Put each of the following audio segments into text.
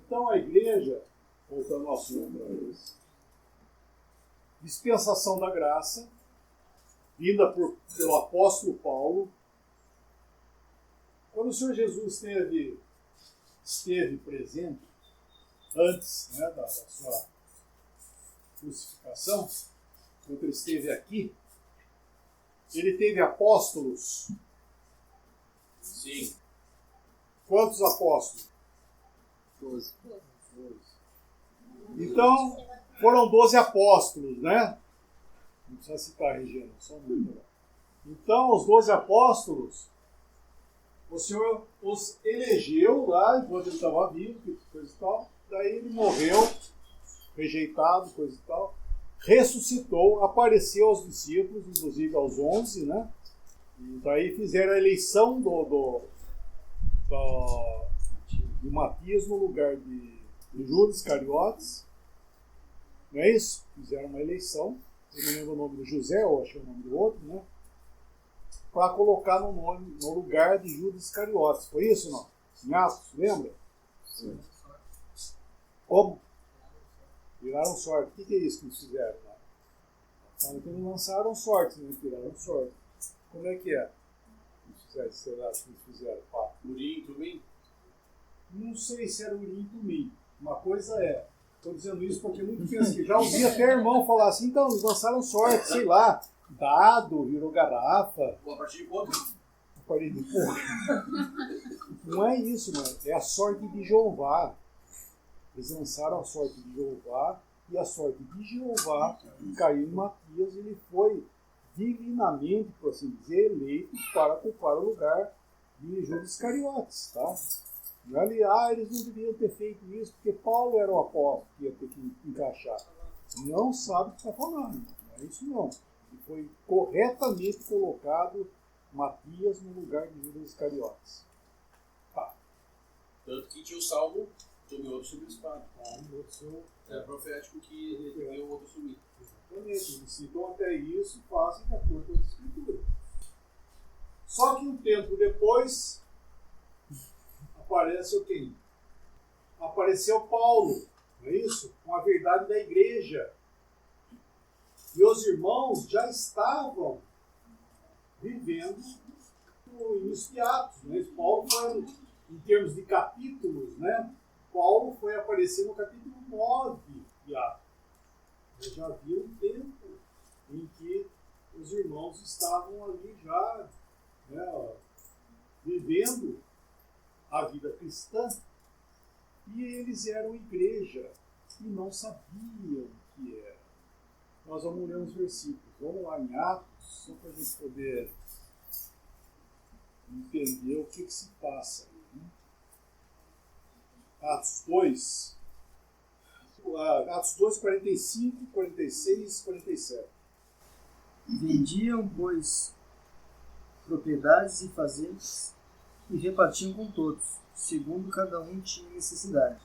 Então a igreja, voltando ao assunto outra vez, dispensação da graça, vinda pelo apóstolo Paulo. Quando o Senhor Jesus esteve presente, antes, né, da sua crucificação, quando ele esteve aqui, ele teve apóstolos. Sim. Quantos apóstolos? 12. Então, foram 12 apóstolos, né? Não precisa citar a Regina, só um número. Então, os 12 apóstolos, o Senhor os elegeu lá, enquanto ele estava vivo, coisa e tal. Daí ele morreu, rejeitado, coisa e tal. Ressuscitou, apareceu aos discípulos, inclusive aos 11, né? E daí fizeram a eleição de Matias no lugar de Judas Iscariotes. Não é isso? Fizeram uma eleição. Eu não lembro o nome do José, ou acho que é o nome do outro, né? Para colocar no lugar de Judas Iscariotes. Foi isso, não? Em Atos, lembra? Sim. Como? Tiraram sorte. O que é isso que eles fizeram? Né? Então, eles lançaram sorte, né? Tiraram sorte. Como é que é? Sei lá, que eles fizeram. Urim, Tumim? Não sei se era Urim e Tumim. Uma coisa é, estou dizendo isso porque muito pensa que já ouvi até irmão falar assim, então, eles lançaram sorte, sei lá, dado, virou garrafa. Ou a partir de quanto? A partir de porra. Não é isso, mano. É a sorte de Jeová. Eles lançaram a sorte de Jeová, e a sorte de Jeová caiu em Matias, e ele foi divinamente, por assim dizer, eleito para ocupar o lugar de Judas Iscariotes, tá? Não é eles não deveriam ter feito isso, porque Paulo era o apóstolo que ia ter que encaixar. Não sabe o que está falando, não é isso não. E foi corretamente colocado Matias no lugar de Judas Iscariotes. Tá. Tanto que tinha o salmo, tomei outro sobre o espada. Outro É profético que ele deu outro subir. Exatamente. Eles citam até isso e fazem de acordo com as escrituras. Só que um tempo depois aparece quem? Apareceu Paulo, não é isso? Com a verdade da igreja. E os irmãos já estavam vivendo no início de Atos. Né? Paulo foi, em termos de capítulos, né? Paulo foi aparecer no capítulo 9 de Atos. Já havia um tempo em que os irmãos estavam ali já, né, vivendo a vida cristã, e eles eram igreja e não sabiam o que era. Nós vamos ler uns versículos. Vamos lá em Atos, só para a gente poder entender o que se passa aí. Né? Atos 2. Atos 2, 45, 46 e 47. Vendiam, pois, propriedades e fazendas e repartiam com todos, segundo cada um tinha necessidade.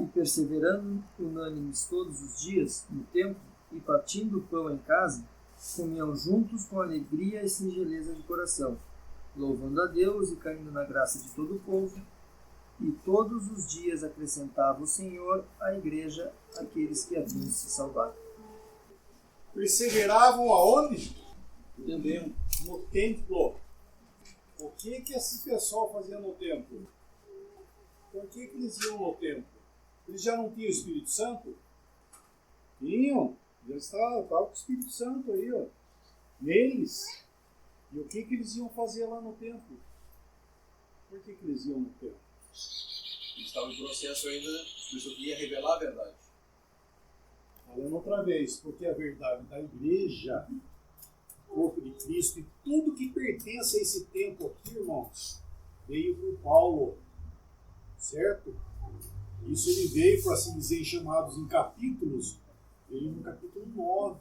E perseverando unânimes todos os dias no templo e partindo o pão em casa, comiam juntos com alegria e singeleza de coração, louvando a Deus e caindo na graça de todo o povo. E todos os dias acrescentava o Senhor à igreja aqueles que haviam se salvado. Perseveravam aonde? Também. No templo. O que esse pessoal fazia no templo? Por que eles iam no templo? Eles já não tinham o Espírito Santo? Tinham. Já estava com o Espírito Santo aí, ó, neles. E o que eles iam fazer lá no templo? Por que eles iam no templo? Eles estavam em processo ainda, por isso que ia revelar a verdade. Falando outra vez, porque a verdade da igreja, corpo de Cristo, e tudo que pertence a esse tempo aqui, irmãos, veio por Paulo, certo? Isso ele veio, por assim dizer, chamados em capítulos, veio no capítulo 9.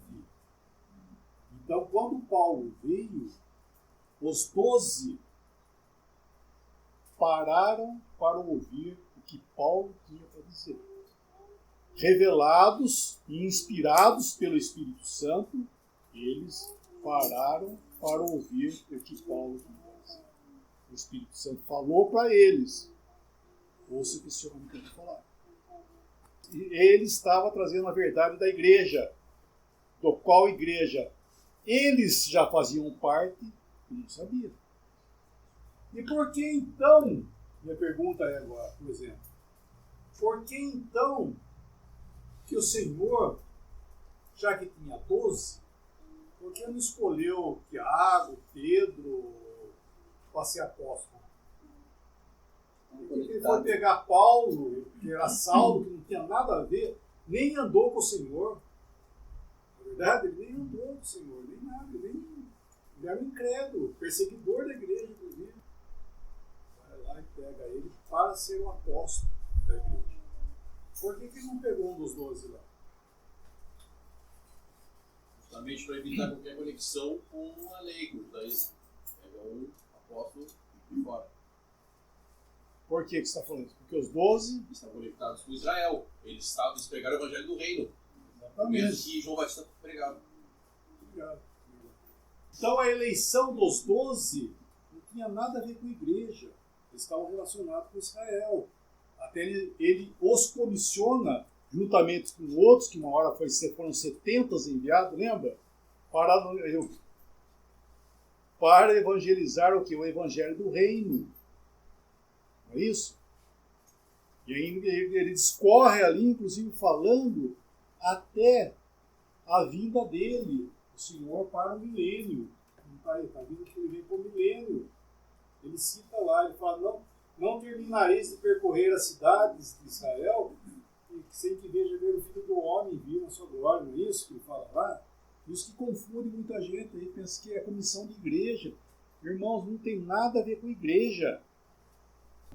Então, quando Paulo veio, os 12 pararam para ouvir o que Paulo tinha para dizer. Revelados e inspirados pelo Espírito Santo, eles pararam para ouvir o que Paulo tinha para dizer. O Espírito Santo falou para eles. Ouça o que esse homem tem que falar. E ele estava trazendo a verdade da igreja, do qual igreja eles já faziam parte e não sabiam. E por que então, minha pergunta é agora, por exemplo, por que então que o Senhor, já que tinha 12, por que não escolheu Tiago, Pedro, para ser apóstolo? Por que ele foi pegar Paulo, que era Saulo, que não tinha nada a ver, nem andou com o Senhor? Na verdade, ele nem andou com o Senhor, nem nada, ele era um incrédulo, perseguidor da igreja, inclusive. Vai lá e pega ele para ser o apóstolo da igreja. Por que ele não pegou um dos 12 lá? Justamente para evitar qualquer conexão com a lei, com o judaísmo. Pega um apóstolo de fora. Por que você está falando isso? Porque os 12 estão conectados com Israel. Eles pregaram o evangelho do reino. Exatamente. Mesmo que João Batista pregava. Obrigado. Então a eleição dos 12 não tinha nada a ver com a igreja. Eles estavam relacionados com Israel. Até ele os comissiona, juntamente com outros, que uma hora foram 70 enviados, lembra? Para evangelizar o que? O evangelho do reino. Não é isso? E aí ele discorre ali, inclusive falando até a vinda dele, o Senhor, para o milênio. Está vindo que ele vem para o milênio. Ele cita lá, ele fala, não terminareis de percorrer as cidades de Israel sem que veja ver o Filho do Homem vir na sua glória. Não é isso que ele fala lá? Isso que confunde muita gente. Aí pensa que é comissão de igreja. Irmãos, não tem nada a ver com igreja.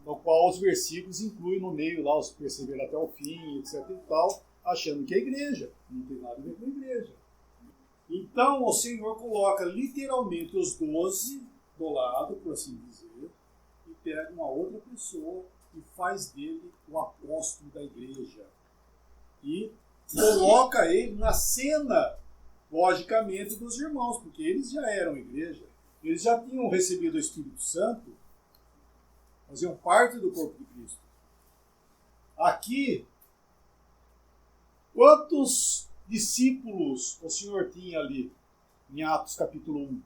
No qual os versículos incluem no meio lá os perseverar até o fim, etc e tal, achando que é igreja. Não tem nada a ver com a igreja. Então o Senhor coloca literalmente os 12 do lado, por assim dizer, e pega uma outra pessoa e faz dele o apóstolo da igreja. E coloca ele na cena, logicamente, dos irmãos, porque eles já eram igreja. Eles já tinham recebido o Espírito Santo, faziam parte do corpo de Cristo. Aqui, quantos discípulos o Senhor tinha ali, em Atos capítulo 1?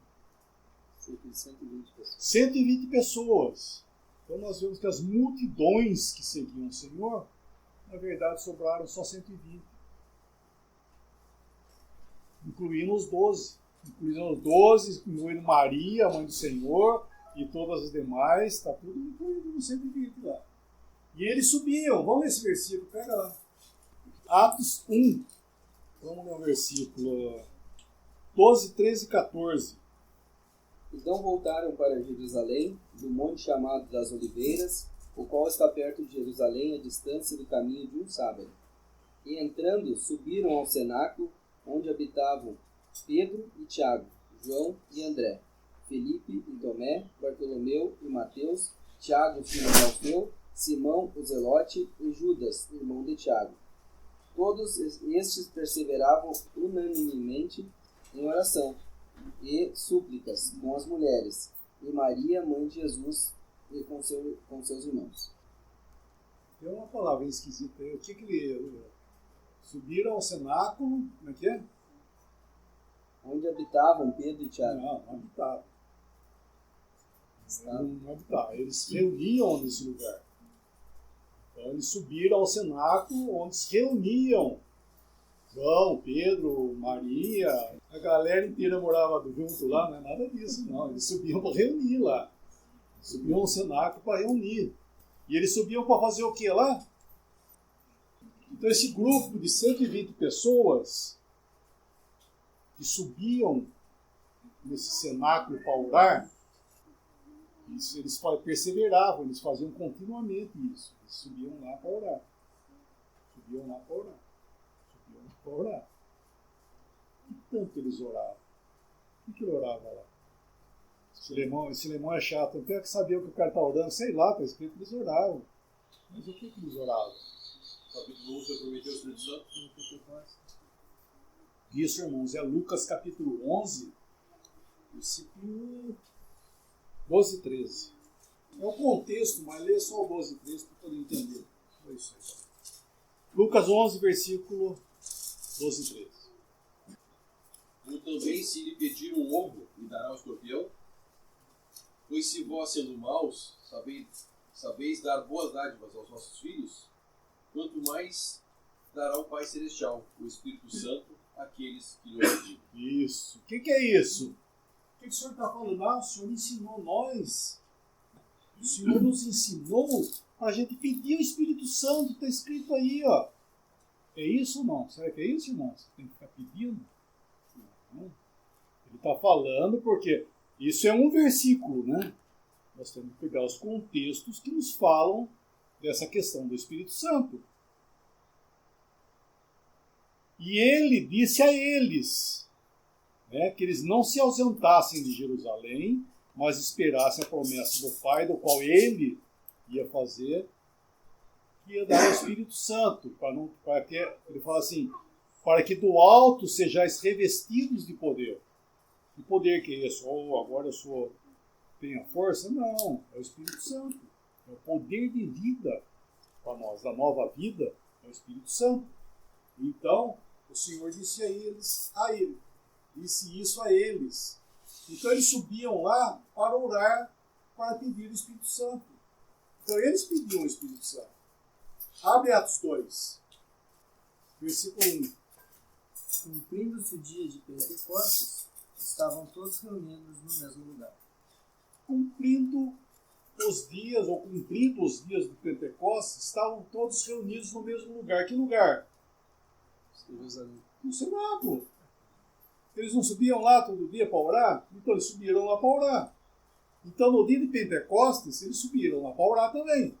120 pessoas. 120 pessoas. Então nós vemos que as multidões que seguiam o Senhor, na verdade sobraram só 120. Incluindo os 12. Incluindo Maria, a mãe do Senhor, e todas as demais, está tudo incluído no 120 lá. E eles subiam, vamos ler esse versículo, pega lá. Atos 1, vamos ler o versículo 12, 13 e 14. Então voltaram para Jerusalém, do monte chamado das Oliveiras, o qual está perto de Jerusalém, a distância do caminho de um sábado. E entrando, subiram ao cenáculo, onde habitavam Pedro e Tiago, João e André, Felipe e Tomé, Bartolomeu e Mateus, Tiago, filho de Alfeu, Simão, o Zelote, e Judas, irmão de Tiago. Todos estes perseveravam unanimemente em oração e súplicas com as mulheres, e Maria, mãe de Jesus, e com seus irmãos. Tem uma palavra esquisita aí. O que ele... Subiram ao cenáculo, como é que é? Onde habitavam Pedro e Tiago. Não habitavam. Não habitavam. Eles se reuniam nesse lugar. Então eles subiram ao cenáculo onde se reuniam. João, Pedro, Maria, a galera inteira morava junto lá, não é nada disso, não. Eles subiam para reunir lá. Subiam ao cenáculo para reunir. E eles subiam para fazer o que lá? Então esse grupo de 120 pessoas que subiam nesse cenáculo para orar, eles perseveravam, eles faziam continuamente isso. Eles subiam lá para orar. Subiam lá para orar. Subiam lá para orar. E tanto eles oravam? O que ele orava lá? Esse alemão é chato, não tem que saber o que o cara está orando, sei lá, está escrito que eles oravam. Mas o que eles oravam? Capítulo 1, você prometeu o Espírito Santo? Isso, irmãos, é Lucas capítulo 11, versículo 12 e 13. É o contexto, mas lê só o 12 e 13 para poder entender. É isso aí. Lucas 11, versículo 12 e 13. Ou também, se lhe pedir um ovo, lhe dará um escorpião? Pois se vós, sendo maus, sabeis dar boas dádivas aos vossos filhos, quanto mais dará o Pai Celestial, o Espírito Santo, àqueles que lhe pedem. Isso. O que é isso? O que o Senhor está falando? O Senhor ensinou nós. O Senhor nos ensinou a gente pedir o Espírito Santo. Está escrito aí, ó. É isso ou não? Será que é isso, irmão? Você tem que ficar pedindo? Não. Ele está falando porque isso é um versículo, né? Nós temos que pegar os contextos que nos falam dessa questão do Espírito Santo. E ele disse a eles, né, que eles não se ausentassem de Jerusalém, mas esperassem a promessa do Pai, do qual ele ia fazer, que ia dar o Espírito Santo, ele fala assim, para que do alto sejais revestidos de poder. Que poder que é esse? Agora tenho a força? Não, é o Espírito Santo. É o poder de vida para nós, da nova vida, é o Espírito Santo. Então, o Senhor disse disse isso a eles. Então eles subiam lá para orar, para pedir o Espírito Santo. Então eles pediam o Espírito Santo. Abre Atos 2, versículo 1. Cumprindo-se o dia de Pentecostes, estavam todos reunidos no mesmo lugar. Cumprindo os dias do Pentecostes, estavam todos reunidos no mesmo lugar. Que lugar? Jerusalém. No Senado. Eles não subiam lá todo dia para orar? Então eles subiram lá para orar. Então no dia de Pentecostes, eles subiram lá para orar também.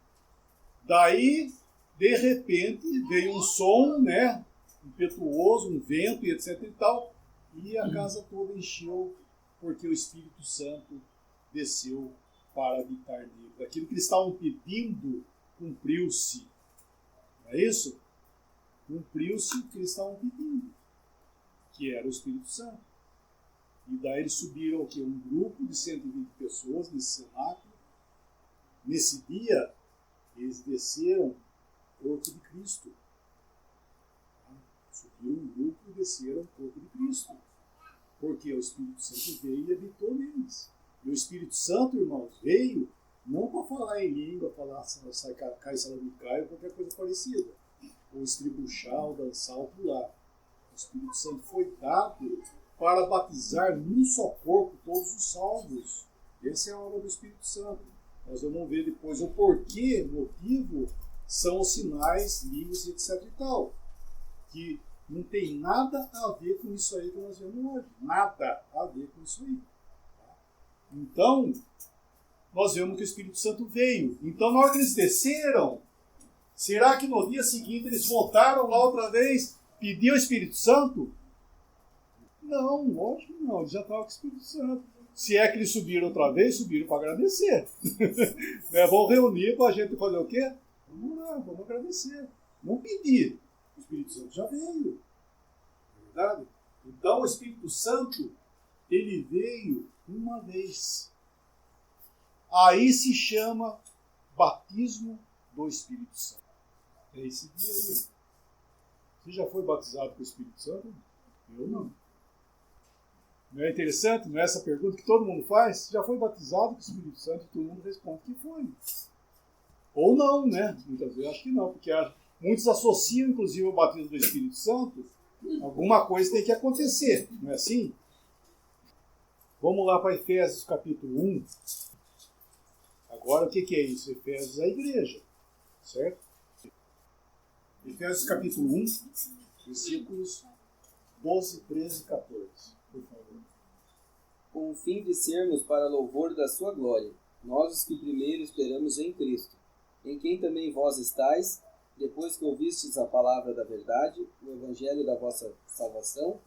Daí, de repente, veio um som, né, impetuoso, um vento e etc e tal, e a casa toda encheu, porque o Espírito Santo desceu para habitar neles. Aquilo que eles estavam pedindo cumpriu-se. Não é isso? Cumpriu-se o que eles estavam pedindo, que era o Espírito Santo. E daí eles subiram o quê? Um grupo de 120 pessoas nesse cenáculo. Nesse dia, eles desceram o corpo de Cristo. Subiram um grupo e desceram o corpo de Cristo. Porque o Espírito Santo veio e habitou neles. E o Espírito Santo, irmãos, veio não para falar em língua, falar cai, salamicaio, ou qualquer coisa parecida. Ou estribuchar, ou dançar, ou pular. O Espírito Santo foi dado para batizar num só corpo todos os salvos. Essa é a obra do Espírito Santo. Nós vamos ver depois o porquê, motivo, são os sinais, línguas, etc. e tal. Que não tem nada a ver com isso aí que nós vemos hoje. Nada a ver com isso aí. Então, nós vemos que o Espírito Santo veio. Então, na hora que eles desceram, será que no dia seguinte eles voltaram lá outra vez, pediram o Espírito Santo? Não, lógico que não. Eles já estavam com o Espírito Santo. Se é que eles subiram outra vez, subiram para agradecer. Vão reunir para a gente fazer o quê? Vamos orar, vamos agradecer. Não pedir. O Espírito Santo já veio. É verdade? Então, o Espírito Santo, ele veio uma vez. Aí se chama batismo do Espírito Santo. É esse dia aí. Você já foi batizado com o Espírito Santo? Eu não. Não é interessante? Não é essa pergunta que todo mundo faz? Você já foi batizado com o Espírito Santo? E todo mundo responde que foi. Ou não, né? Muitas vezes acho que não, porque muitos associam, inclusive, o batismo do Espírito Santo. Alguma coisa tem que acontecer, não é assim? Vamos lá para Efésios capítulo 1. Agora, o que é isso? Efésios é a igreja, certo? Efésios capítulo 1, versículos 12, 13 e 14, por favor. Com o fim de sermos para louvor da sua glória, nós os que primeiro esperamos em Cristo, em quem também vós estáis, depois que ouvistes a palavra da verdade, o evangelho da vossa salvação,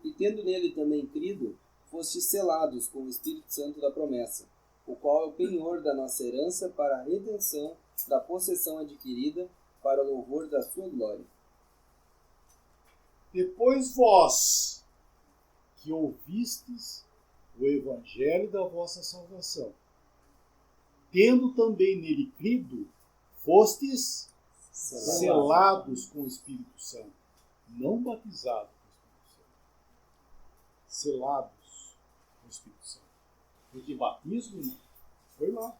e tendo nele também crido, fostes selados com o Espírito Santo da promessa, o qual é o penhor da nossa herança para a redenção da possessão adquirida, para o louvor da sua glória. Depois vós, que ouvistes o evangelho da vossa salvação, tendo também nele crido, fostes selados com o Espírito Santo. Não batizados com o Espírito Santo. Selados com o Espírito Santo. Porque batismo, irmão, foi lá.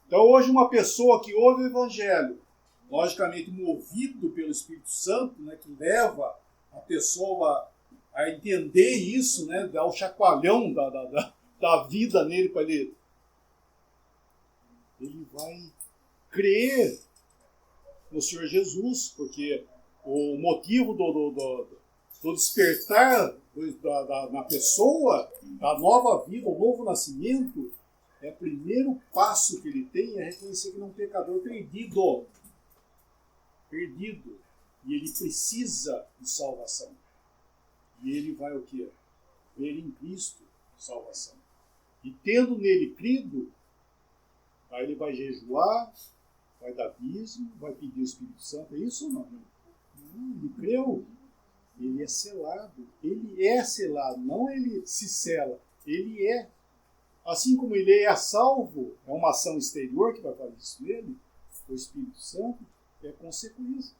Então hoje uma pessoa que ouve o Evangelho, logicamente movido pelo Espírito Santo, né, que leva a pessoa a entender isso, né, dar o chacoalhão da vida nele para ele vai crer no Senhor Jesus, porque o motivo do despertar na pessoa, da nova vida, o novo nascimento, o primeiro passo que ele tem é reconhecer que ele é um pecador perdido. Perdido. E ele precisa de salvação. E ele vai o quê? Ver em Cristo salvação. E tendo nele crido, aí ele vai jejuar, vai dar dízimo, vai pedir o Espírito Santo. É isso ou não? Não, ele creu. Ele é selado. Ele é selado. Não ele se sela. Ele é. Assim como ele é salvo, é uma ação exterior que vai fazer isso nele, o Espírito Santo é consequência.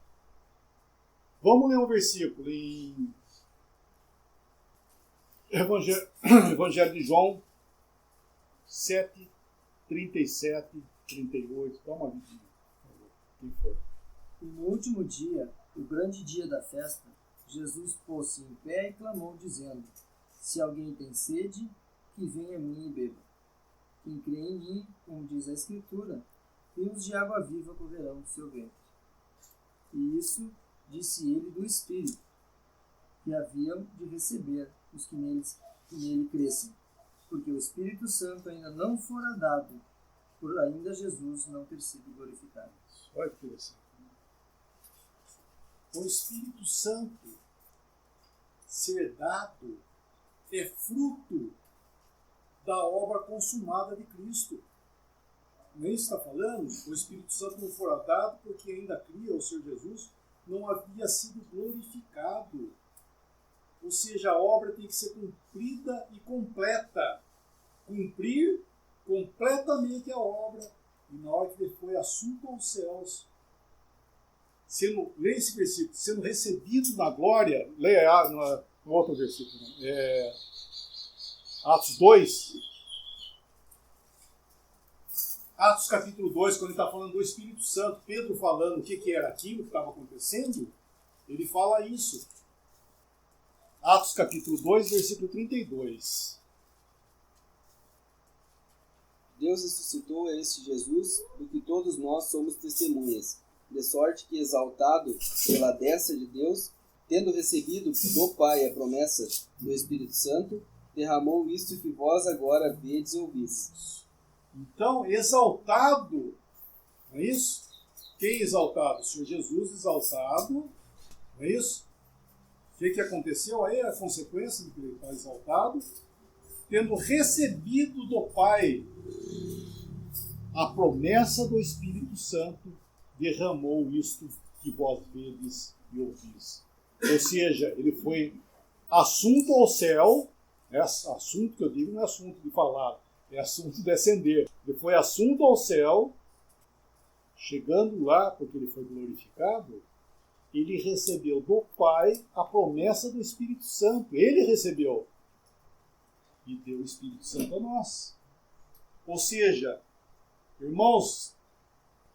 Vamos ler um versículo em Evangelho de João 7, 37, 38. Dá uma vidinha, por favor. Quem for. E no último dia, o grande dia da festa, Jesus pôs-se em pé e clamou, dizendo: Se alguém tem sede, que venha a mim e beba. Quem crê em mim, como diz a Escritura, rios de água viva correrão do seu ventre. E isso disse ele do Espírito, que haviam de receber os que nele crescem, porque o Espírito Santo ainda não fora dado, por ainda Jesus não ter sido glorificado. Olha que interessante. O Espírito Santo ser dado é fruto da obra consumada de Cristo. Não é isso que está falando? O Espírito Santo não fora dado porque ainda cria o Senhor Jesus, não havia sido glorificado. Ou seja, a obra tem que ser cumprida e completa. Cumprir completamente a obra. E na hora que ele foi assunto aos céus, leia esse versículo, sendo recebido na glória, leia no outro versículo, Atos 2, Atos capítulo 2, quando ele está falando do Espírito Santo, Pedro falando o que era aquilo que estava acontecendo, ele fala isso. Atos capítulo 2, versículo 32. Deus ressuscitou este Jesus, do que todos nós somos testemunhas, de sorte que, exaltado pela destra de Deus, tendo recebido do Pai a promessa do Espírito Santo, derramou isto que vós agora vedes e ouvis. Então, exaltado, não é isso? Quem é exaltado? O Senhor Jesus exaltado, não é isso? O que aconteceu aí? A consequência de que ele está exaltado, tendo recebido do Pai a promessa do Espírito Santo, derramou isto que vós vedes e ouvis. Ou seja, ele foi assunto ao céu, assunto que eu digo não é assunto de falar, é assunto de ascender. Ele foi assunto ao céu, chegando lá, porque ele foi glorificado, ele recebeu do Pai a promessa do Espírito Santo. Ele recebeu. E deu o Espírito Santo a nós. Ou seja, irmãos,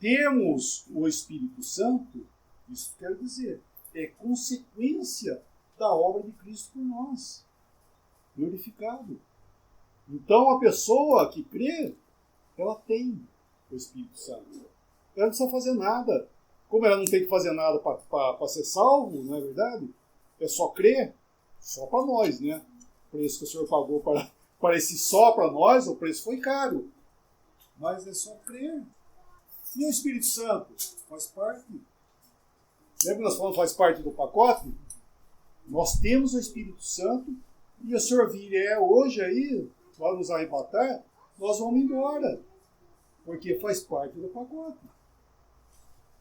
temos o Espírito Santo, isso quer dizer, é consequência da obra de Cristo por nós. Glorificado. Então a pessoa que crê, ela tem o Espírito Santo. Ela não precisa fazer nada. Como ela não tem que fazer nada para ser salvo, não é verdade? É só crer, só para nós, né? O preço que o Senhor pagou para esse só para nós, o preço foi caro. Mas é só crer. E o Espírito Santo faz parte. Lembra que nós falamos faz parte do pacote? Nós temos o Espírito Santo e o Senhor vier hoje aí, vai nos arrebatar, nós vamos embora. Porque faz parte do pacote.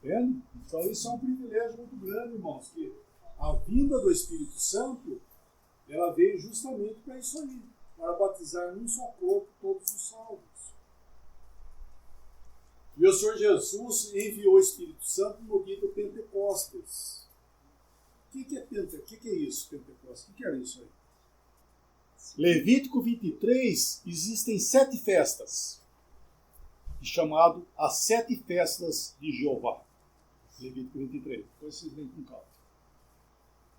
Entende? Então isso é um privilégio muito grande, irmãos, que a vinda do Espírito Santo, ela veio justamente para isso aí, para batizar num só corpo todos os salvos. E o Senhor Jesus enviou o Espírito Santo no dia do Pentecostes. O que é Pentecostes? O que é isso, Pentecostes? O que era isso aí? Levítico 23, existem 7 festas, chamado as 7 festas de Jeová. Levítico 23, depois vocês vêm com calma.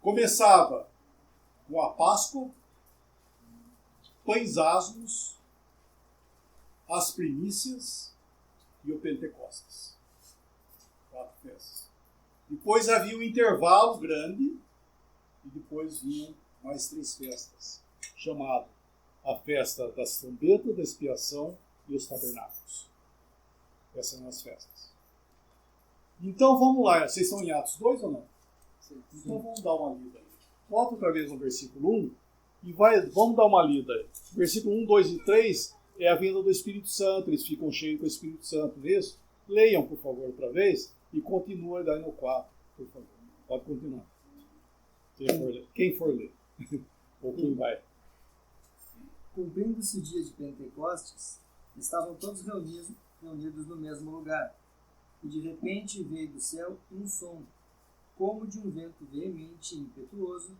Começava com a Páscoa, pães asmos, as primícias e o Pentecostes. 4 festas. Depois havia um intervalo grande e depois vinham mais 3 festas, chamado a festa das trombetas, da expiação e os tabernáculos. Essas são as festas. Então vamos lá, vocês estão em Atos 2 ou não? Sim. Então vamos dar uma lida aí. Volta outra vez no versículo 1 e vamos dar uma lida aí. Versículo 1, 2 e 3 é a vinda do Espírito Santo, eles ficam cheios com o Espírito Santo, não é isso? Leiam, por favor, outra vez e continua daí no 4, por favor. Pode continuar. Quem for ler. Ou quem vai. Cumprindo-se o dia de Pentecostes, estavam todos reunidos no mesmo lugar. E de repente veio do céu um som, como de um vento veemente e impetuoso,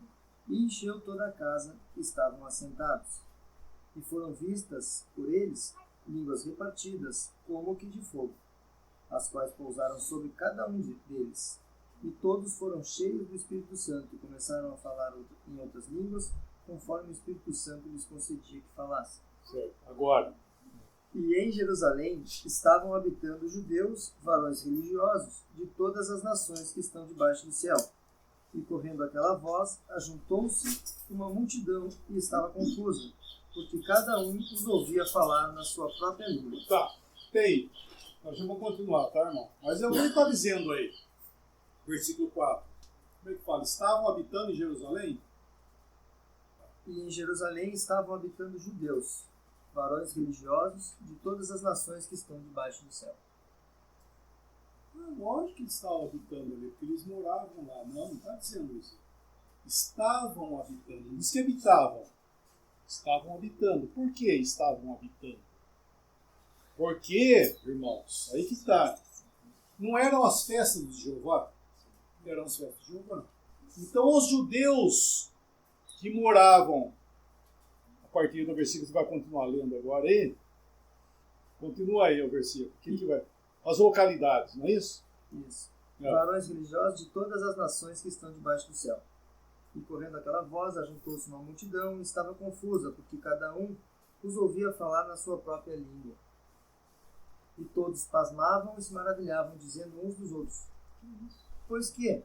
e encheu toda a casa que estavam assentados. E foram vistas por eles línguas repartidas, como que de fogo, as quais pousaram sobre cada um deles. E todos foram cheios do Espírito Santo e começaram a falar em outras línguas, conforme o Espírito Santo lhes concedia que falassem. Certo. Agora. E em Jerusalém estavam habitando judeus, varões religiosos, de todas as nações que estão debaixo do céu. E correndo aquela voz, ajuntou-se uma multidão e estava confusa, porque cada um os ouvia falar na sua própria língua. Tá, tem. Nós vamos continuar, tá, irmão? Mas eu nem está dizendo aí, versículo 4. Como é que fala? Estavam habitando em Jerusalém? E em Jerusalém estavam habitando judeus, varões religiosos de todas as nações que estão debaixo do céu. Lógico que eles estavam habitando ali, porque eles moravam lá. Não está dizendo isso. Estavam habitando. Não diz que habitavam. Estavam habitando. Por que estavam habitando? Porque, irmãos, aí que está. Não eram as festas de Jeová? Eram as festas de Jeová. Então os judeus que moravam, a partir do versículo que você vai continuar lendo agora aí, continua aí o versículo. Quem que vai? As localidades, não é isso? Isso. Varões religiosos de todas as nações que estão debaixo do céu. E correndo aquela voz, ajuntou-se uma multidão e estava confusa, porque cada um os ouvia falar na sua própria língua. E todos pasmavam e se maravilhavam, dizendo uns dos outros: Pois que?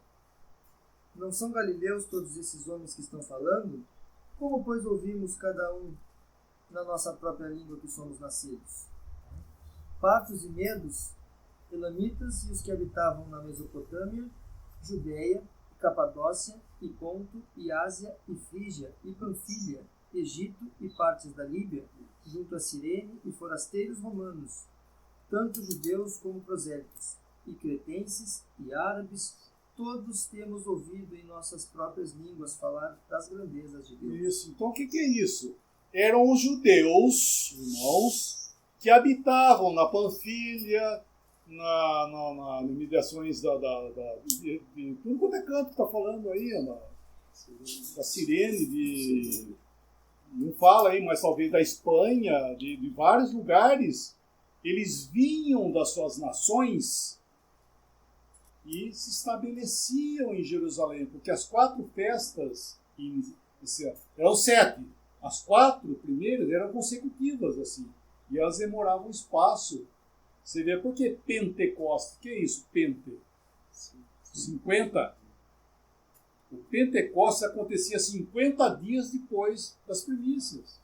Não são galileus todos esses homens que estão falando? Como, pois, ouvimos cada um na nossa própria língua que somos nascidos? Partos e medos, elamitas e os que habitavam na Mesopotâmia, Judeia, Capadócia, e Ponto, e Ásia, e Frígia, e Panfilha, Egito e partes da Líbia, junto a Cirene, e forasteiros romanos, tanto judeus como prosélitos, e cretenses e árabes, todos temos ouvido em nossas próprias línguas falar das grandezas de Deus. Isso. Então o que é isso? Eram os judeus, irmãos, que habitavam na Panfilha, nas mediações de tudo quanto é canto que está falando aí, da Cirene, não fala aí, mas talvez da Espanha, de vários lugares. Eles vinham das suas nações e se estabeleciam em Jerusalém, porque as 4 festas eram 7. As 4 primeiras eram consecutivas, assim, e elas demoravam espaço. Você vê por que Pentecostes? O que é isso, Pente? 50. O Pentecostes acontecia 50 dias depois das primícias.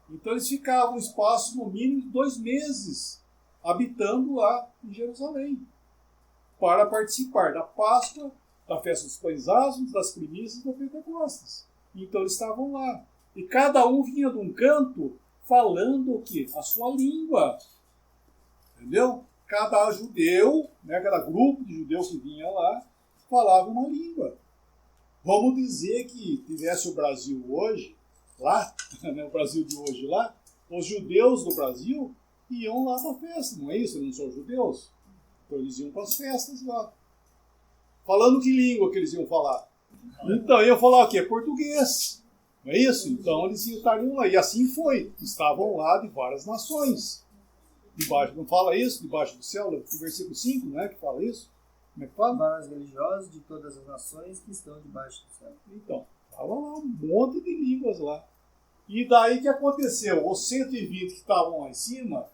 Então eles ficavam um espaço, no mínimo, de 2 meses, habitando lá em Jerusalém, para participar da Páscoa, da festa dos pães asmos, das primícias e do Pentecostes. Então eles estavam lá. E cada um vinha de um canto falando o quê? A sua língua. Entendeu? Cada judeu, né, cada grupo de judeus que vinha lá, falava uma língua. Vamos dizer que tivesse o Brasil hoje, lá, né, o Brasil de hoje lá, os judeus do Brasil iam lá para a festa, não é isso? Eles não são judeus? Então eles iam para as festas lá. Falando que língua que eles iam falar? Então, iam falar o quê? Português. Não é isso? Então eles estariam lá. E assim foi. Estavam lá de várias nações. Debaixo, não fala isso? Debaixo do céu? No versículo 5, não é que fala isso? Como é que fala? Vários religiosos de todas as nações que estão debaixo do céu. Então, estava lá um monte de línguas lá. E daí que aconteceu? Os 120 que estavam lá em cima,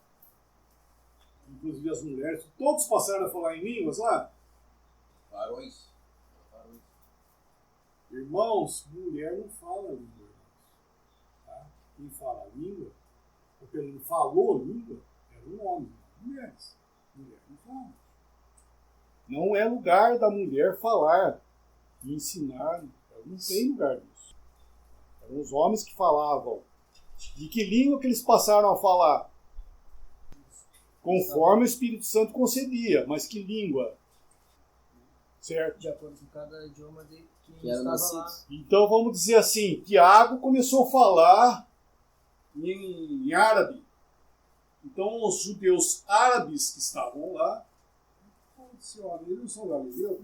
inclusive as mulheres, todos passaram a falar em línguas lá. Varões. Irmãos, mulher não fala língua. Tá? Quem fala língua, ou pelo menos falou língua, era um homem, mulheres. Mulher não fala. Não é lugar da mulher falar e ensinar. Não tem lugar disso. Eram os homens que falavam. De que língua que eles passaram a falar? Conforme o Espírito Santo concedia. Mas que língua? Certo? De acordo com cada idioma de quem Que era estava lá. nascido. Então vamos dizer assim, Tiago começou a falar em árabe. Então os judeus árabes que estavam lá, olha, eles não são galileus,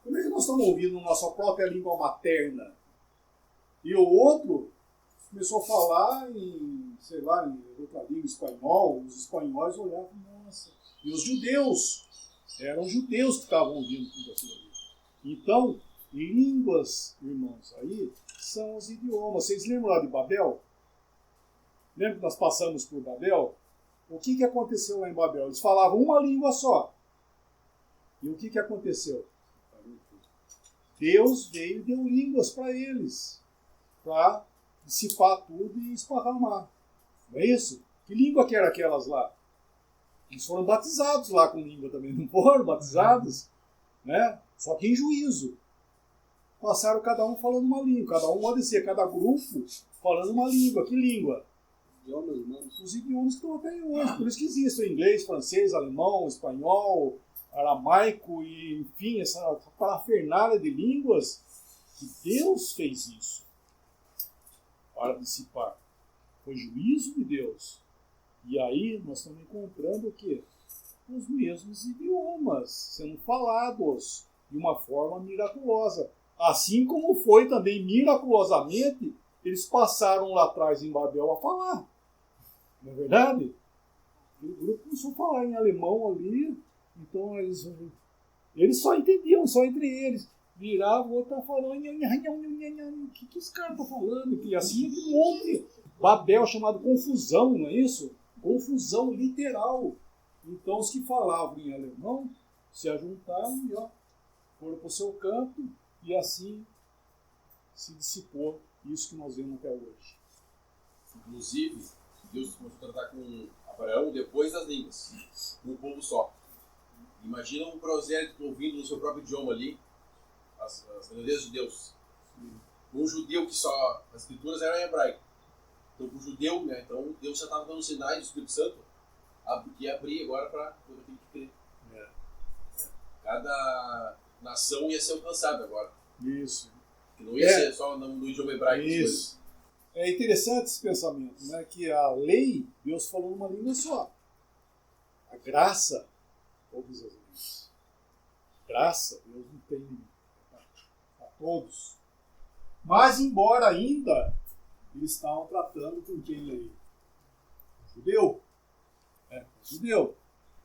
como é que nós estamos ouvindo nossa própria língua materna? E o outro começou a falar em, sei lá, em outra língua, espanhol, os espanhóis olhavam, nossa. E os judeus, eram judeus que estavam ouvindo tudo aquilo ali. Então, línguas, irmãos, aí são os idiomas. Vocês lembram lá de Babel? Lembra que nós passamos por Babel? O que aconteceu lá em Babel? Eles falavam uma língua só. E o que aconteceu? Deus veio e deu línguas para eles, para dissipar tudo e esparramar. Não é isso? Que língua que eram aquelas lá? Eles foram batizados lá com língua também, não foram batizados? Né? Só que em juízo. Passaram cada um falando uma língua, cada um pode dizer, cada grupo falando uma língua. Que língua? Idiomas humanos. Os idiomas que estão até hoje. Por isso que existem inglês, francês, alemão, espanhol, aramaico e, enfim, essa parafernália de línguas, que Deus fez isso para dissipar. Foi juízo de Deus. E aí nós estamos encontrando o quê? Os mesmos idiomas sendo falados de uma forma miraculosa. Assim como foi também miraculosamente, eles passaram lá atrás em Babel a falar. Não é verdade? O grupo começou a falar em alemão ali. Então eles só entendiam, só entre eles. Virava, o outro estava falando, o que os caras estão falando? E assim, um monte. Babel chamado confusão, não é isso? Confusão literal. Então os que falavam em alemão se ajuntaram e foram para o seu canto e assim se dissipou isso que nós vemos até hoje. Inclusive, Deus começou a tratar com Abraão depois das línguas, um povo só. Imagina um prosélito ouvindo no seu próprio idioma ali as grandezas de Deus. Um judeu que só as escrituras eram em hebraico. Então, para o judeu, né, então Deus já estava dando sinais do Espírito Santo que ia abrir agora para todo aquele que crer. Cada nação ia ser alcançada agora. Isso. Que não ia ser só no idioma hebraico. Isso. É interessante esse pensamento, né? Que a lei, Deus falou numa língua só. A graça, todas as línguas. Graça, Deus não tem a todos. Mas, embora ainda, eles estavam tratando com quem aí? O judeu. O judeu.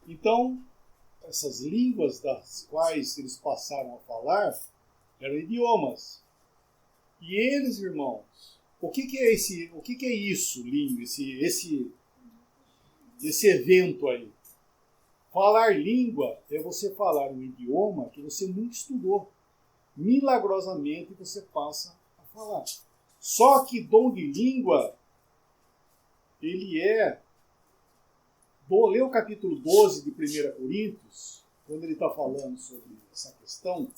Então, essas línguas das quais eles passaram a falar eram idiomas. E eles, irmãos, o que é isso, língua, esse evento aí? Falar língua é você falar um idioma que você nunca estudou. Milagrosamente você passa a falar. Só que dom de língua, ele é... Lê o capítulo 12 de 1 Coríntios, quando ele está falando sobre essa questão.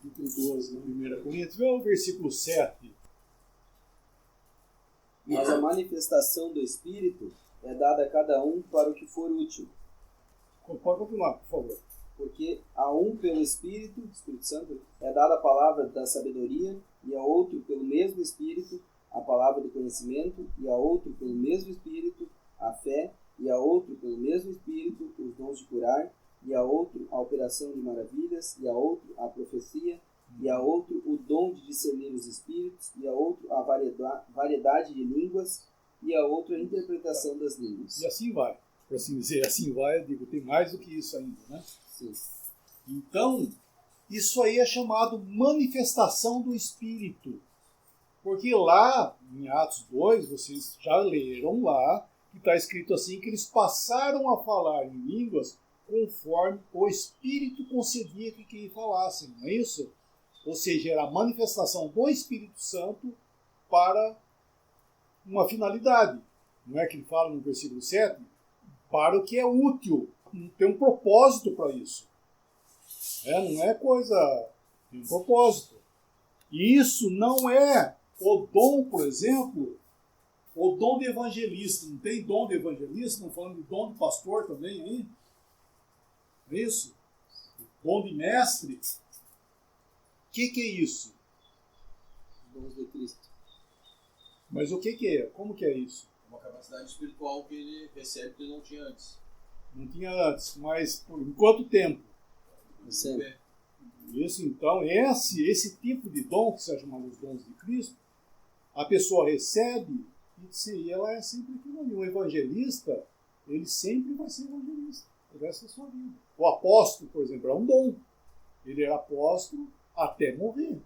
Capítulo 12 de 1 Coríntios, vê o versículo 7. Mas a manifestação do Espírito é dada a cada um para o que for útil. Pode continuar, por favor. Porque a um pelo Espírito Santo, é dada a palavra da sabedoria, e a outro pelo mesmo Espírito a palavra do conhecimento, e a outro pelo mesmo Espírito a fé, e a outro, pelo mesmo Espírito, os dons de curar, e a outro, a operação de maravilhas, e a outro, a profecia, e a outro, o dom de discernir os espíritos, e a outro, a variedade de línguas, e a outro, a interpretação das línguas. E assim vai. Por assim dizer, assim vai, eu digo, tem mais do que isso ainda, né? Sim. Então, isso aí é chamado manifestação do Espírito. Porque lá, em Atos 2, vocês já leram lá, que está escrito assim, que eles passaram a falar em línguas conforme o Espírito concedia que falassem, não é isso? Ou seja, era a manifestação do Espírito Santo para uma finalidade. Não é que ele fala no versículo 7? Para o que é útil. Tem um propósito para isso. Não é coisa... Tem um propósito. E isso não é o dom, por exemplo, o dom de evangelista. Não tem dom de evangelista? Estão falando de dom de pastor também aí? É isso? Dom de mestre? O que é isso? Dons de Cristo. Mas o que é? Como que é isso? Uma capacidade espiritual que ele recebe que ele não tinha antes. Não tinha antes, mas por quanto tempo? Sempre. Isso, então, esse tipo de dom, que se chama os dons de Cristo, a pessoa recebe e ela é sempre aquilo ali. O evangelista, ele sempre vai ser evangelista, o resto da sua vida. O apóstolo, por exemplo, é um dom. Ele era apóstolo até morrer.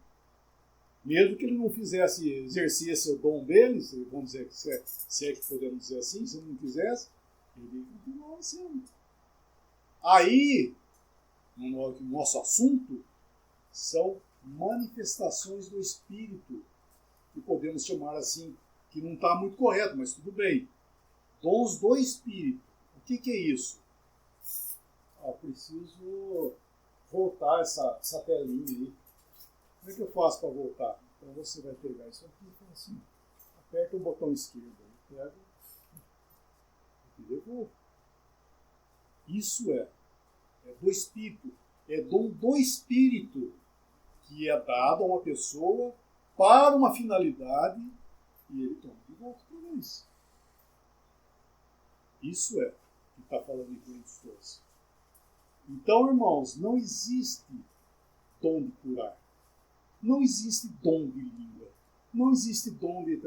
Mesmo que ele não exercesse o dom dele, vamos dizer, se é que podemos dizer assim, se ele não fizesse, ele continuava sendo. Aí, no nosso assunto, são manifestações do Espírito, que podemos chamar assim, que não está muito correto, mas tudo bem. Dons do Espírito. O que é isso? Preciso voltar essa telinha aí. Como é que eu faço para voltar? Então você vai pegar isso aqui e fala assim, aperta o botão esquerdo, pega e devolve. Isso é do Espírito, é dom do Espírito que é dado a uma pessoa para uma finalidade e ele toma de volta para nós. Isso é que está falando em Coríntios 12. Então, irmãos, não existe dom de curar. Não existe dom de língua. Não existe dom de...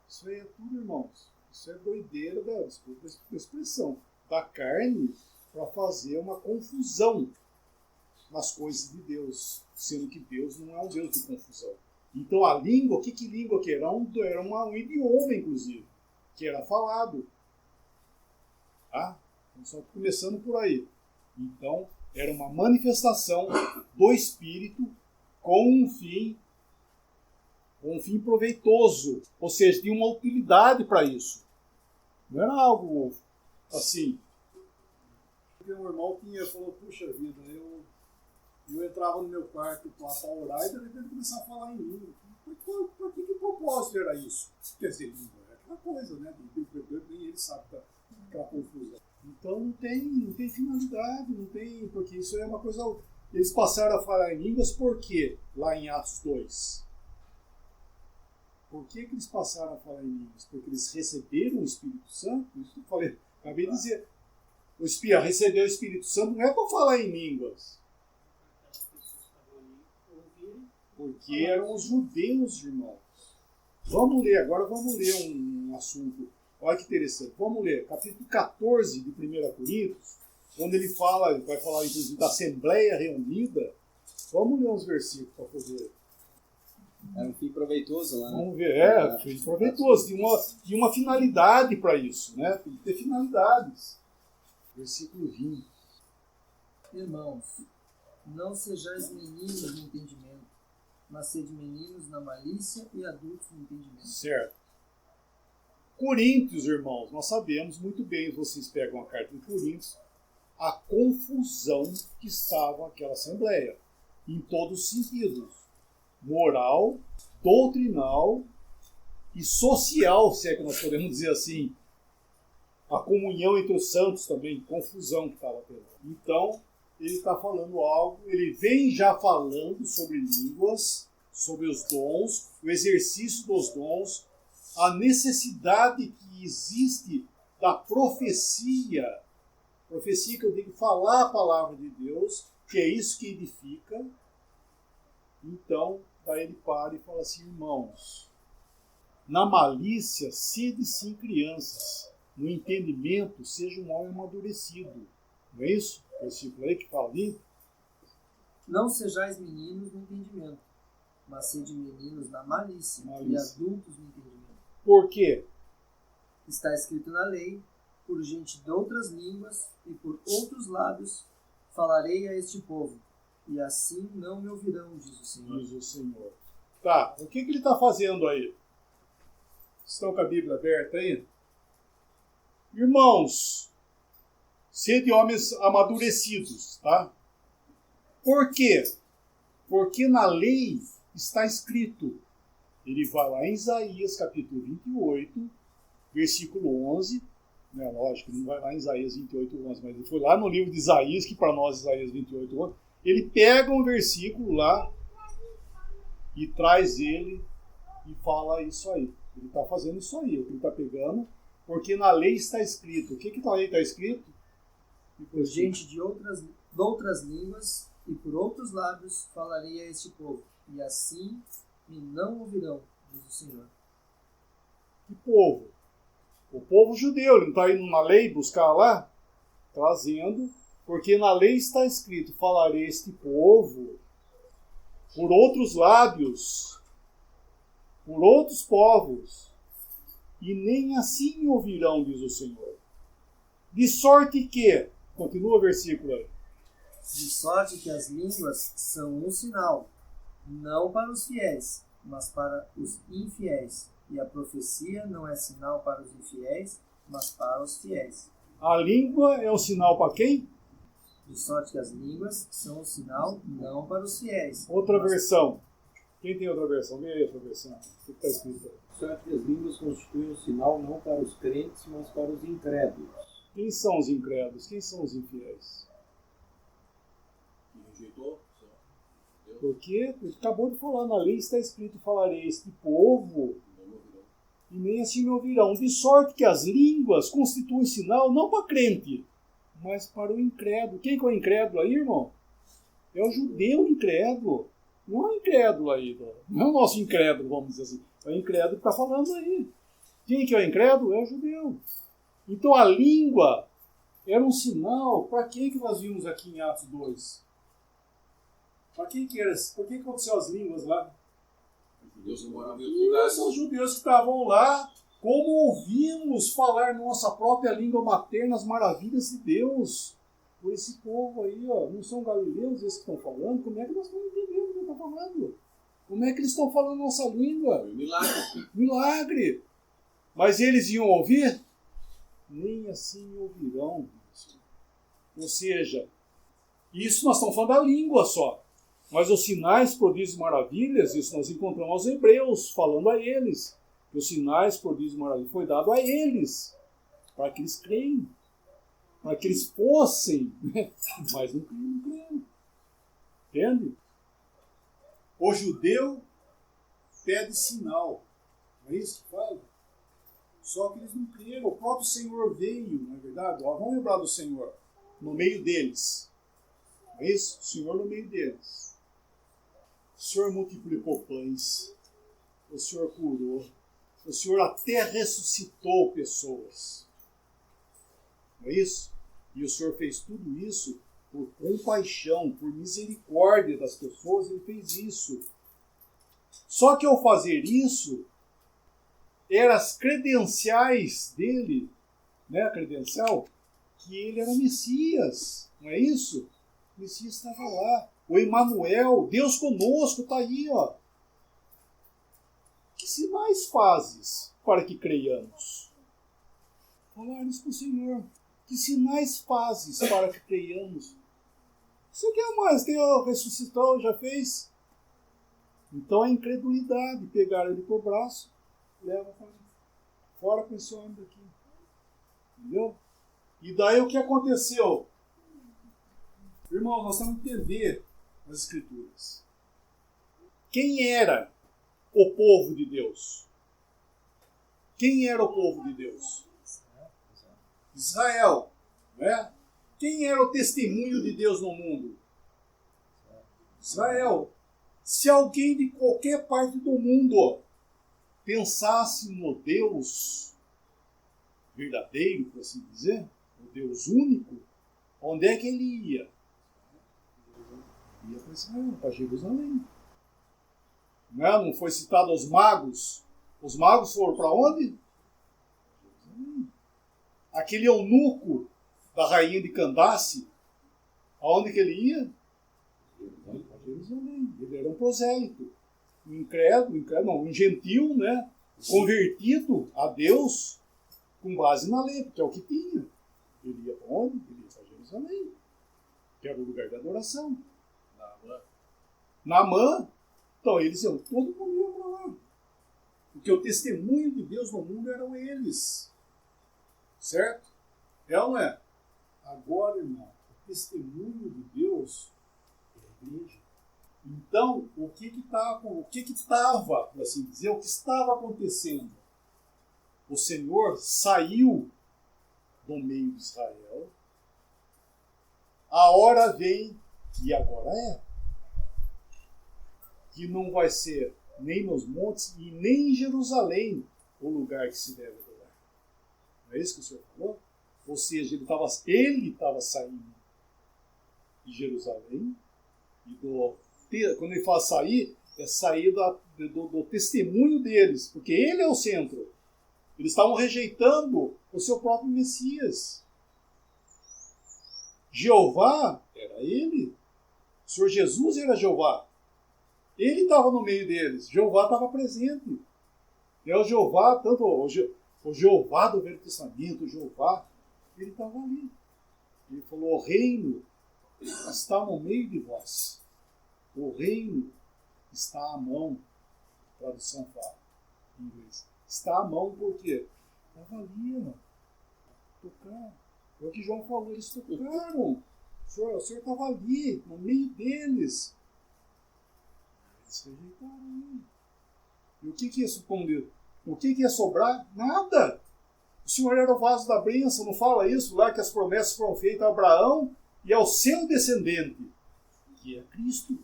Isso aí é tudo, irmãos. Isso é doideira da expressão da carne para fazer uma confusão nas coisas de Deus, sendo que Deus não é um Deus de confusão. Então a língua, o que língua que era? Era um idioma, inclusive, que era falado. Tá? Então, só começando por aí. Então, era uma manifestação do Espírito com um fim proveitoso, ou seja, tinha uma utilidade para isso. Não era algo assim. Porque o irmão falou, puxa vida, eu entrava no meu quarto para orar e de repente começava a falar em língua. Por que propósito era isso? Quer dizer, língua é aquela coisa, né? Nem ele sabe aquela confusão. Então não tem finalidade, não tem, porque isso é uma coisa... Eles passaram a falar em línguas por quê? Lá em Atos 2. Por que eles passaram a falar em línguas? Porque eles receberam o Espírito Santo? Isso que eu falei, acabei de dizer. Receber o Espírito Santo não é para falar em línguas. Porque eram os judeus, irmãos. Vamos ler um assunto. Olha que interessante. Vamos ler capítulo 14 de 1 Coríntios, onde ele vai falar inclusive da Assembleia Reunida. Vamos ler uns versículos para poder... Era um fim proveitoso lá, né? Vamos ver, fim proveitoso. Tinha uma finalidade para isso, né? Tem que ter finalidades. Versículo 20. Irmãos, não sejais meninos no entendimento, mas sede meninos na malícia e adultos no entendimento. Certo. Coríntios, irmãos, nós sabemos muito bem, vocês pegam a carta de Coríntios, a confusão que estava naquela assembleia, em todos os sentidos. Moral, doutrinal e social, se é que nós podemos dizer assim. A comunhão entre os santos também, confusão que estava tendo. Então, ele está falando algo, ele vem já falando sobre línguas, sobre os dons, o exercício dos dons, a necessidade que existe da profecia que eu digo falar a palavra de Deus, que é isso que edifica. Então, daí ele para e fala assim: irmãos, na malícia sede sim crianças, no entendimento seja um homem amadurecido. Não é isso? O versículo aí que fala ali. Não sejais meninos no entendimento, mas sede meninos na malícia. E adultos no entendimento. Por quê? Está escrito na lei: por gente de outras línguas e por outros lábios falarei a este povo, e assim não me ouvirão, diz o Senhor. Diz o Senhor. Tá, o que ele está fazendo aí? Estão com a Bíblia aberta aí? Irmãos, sede homens amadurecidos, tá? Por quê? Porque na lei está escrito. Ele vai lá em Isaías capítulo 28, versículo 11, né? Lógico, não vai lá em Isaías 28, 11, mas ele foi lá no livro de Isaías, que para nós Isaías 28, 11, ele pega um versículo lá e traz ele e fala isso aí. Ele está fazendo isso aí, o que ele está pegando, porque na lei está escrito. O que na lei está escrito? Por gente de outras línguas e por outros lábios falarei a este povo, e assim me não ouvirão, diz o Senhor. Que povo? O povo judeu, ele não está indo na lei buscar lá? Trazendo, porque na lei está escrito: falarei a este povo por outros lábios, por outros povos, e nem assim me ouvirão, diz o Senhor. De sorte que, continua o versículo aí. De sorte que as línguas são um sinal, não para os fiéis, mas para os infiéis. E a profecia não é sinal para os infiéis, mas para os fiéis. A língua é um sinal para quem? De sorte que as línguas são um sinal, não para os fiéis. Outra versão. Quem tem outra versão? Vê aí outra versão. O que está escrito aí? De sorte que as línguas constituem um sinal não para os crentes, mas para os incrédulos. Quem são os incrédulos? Quem são os infiéis? Que rejeitou? Porque ele acabou de falar, na lei está escrito: falarei a este povo, e nem assim me ouvirão. De sorte que as línguas constituem sinal não para crente, mas para o incrédulo. Quem que é o incrédulo aí, irmão? É o judeu incrédulo. Não é o incrédulo aí, não é o nosso incrédulo, vamos dizer assim. É o incrédulo que está falando aí. Quem que é o incrédulo? É o judeu. Então a língua era um sinal. Para quem que nós vimos aqui em Atos 2? Para quem que era? Por que aconteceu as línguas lá? Os judeus não moravam em outro lugar. São os judeus que estavam lá. Como ouvimos falar nossa própria língua materna as maravilhas de Deus? Por esse povo aí, ó, não são galileus esses que estão falando? Como é que nós estamos entendendo o que estão falando? Como é que eles estão falando nossa língua? Foi um milagre. Milagre! Mas eles iam ouvir? Nem assim ouvirão. Ou seja, isso nós estamos falando da língua só. Mas os sinais, prodígios e maravilhas, isso nós encontramos aos hebreus, falando a eles. Que os sinais, prodígios e maravilhas foi dado a eles, para que eles creem. Para que eles fossem, mas não creem. Entende? O judeu pede sinal. Não é isso que fala? Só que eles não creram. O próprio Senhor veio, não é verdade? Ó, vamos lembrar do Senhor no meio deles. Não é isso? O Senhor no meio deles. O Senhor multiplicou pães. O Senhor curou. O Senhor até ressuscitou pessoas. Não é isso? E o Senhor fez tudo isso por compaixão, por misericórdia das pessoas. Ele fez isso. Só que ao fazer isso, eram as credenciais dele, né, a credencial, que ele era o Messias. Não é isso? O Messias estava lá. O Emanuel, Deus conosco, está aí, ó. Que sinais fazes para que creiamos? Falar isso com o Senhor. Que sinais fazes para que creiamos? Você quer mais? Deus ressuscitou, já fez? Então a incredulidade, pegaram ele por braço, leva fora com esse homem daqui. Entendeu? E daí o que aconteceu? Irmãos, nós temos que entender as Escrituras. Quem era o povo de Deus? Quem era o povo de Deus? Israel. Né? Quem era o testemunho de Deus no mundo? Israel. Se alguém de qualquer parte do mundo pensasse no Deus verdadeiro, por assim dizer, o Deus único, onde é que ele ia? Ia para Israel, para Jerusalém. Não foi citado os magos. Os magos foram para onde? Jerusalém. Aquele eunuco da rainha de Candace, aonde que ele ia? Para Jerusalém. Ele era um prosélito, um gentil, né? Convertido a Deus com base na lei, porque é o que tinha. Ele ia para onde? Ele ia para Jerusalém, que era o lugar da adoração. Naamã. Então eles iam, todo mundo ia para lá. Porque o testemunho de Deus no mundo eram eles. Certo? É ou não é? Agora, irmão, o testemunho de Deus é a igreja. Então, o que estava, por assim dizer, o que estava acontecendo? O Senhor saiu do meio de Israel. A hora vem, e agora é, que não vai ser nem nos montes e nem em Jerusalém o lugar que se deve adorar. Não é isso que o Senhor falou? Ou seja, ele estava saindo de Jerusalém, quando ele fala sair, é sair do testemunho deles, porque ele é o centro. Eles estavam rejeitando o seu próprio Messias. Jeová era ele. O Senhor Jesus era Jeová. Ele estava no meio deles. Jeová estava presente. É o Jeová, tanto o Jeová do Velho Testamento, o Jeová, ele estava ali. Ele falou, o reino está no meio de vós. O reino está à mão. Tradução fala em inglês. Está à mão por quê? Estava ali, ó. Tocar. É o que João falou, eles tocaram. O Senhor estava ali, no meio deles. Eles rejeitaram ele. E o que ia sucumber? O que ia sobrar? Nada. O Senhor era o vaso da bênção, não fala isso lá que as promessas foram feitas a Abraão e ao seu descendente, que é Cristo.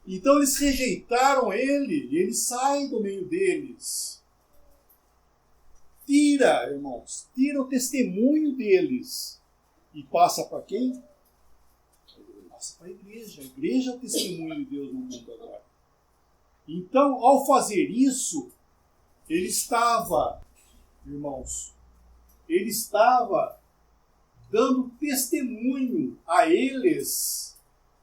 Então eles rejeitaram ele e ele sai do meio deles. Tira, irmãos, tira o testemunho deles e passa para quem? Passa para a igreja. A igreja é o testemunho de Deus no mundo agora. Então, ao fazer isso, ele estava, irmãos, ele estava dando testemunho a eles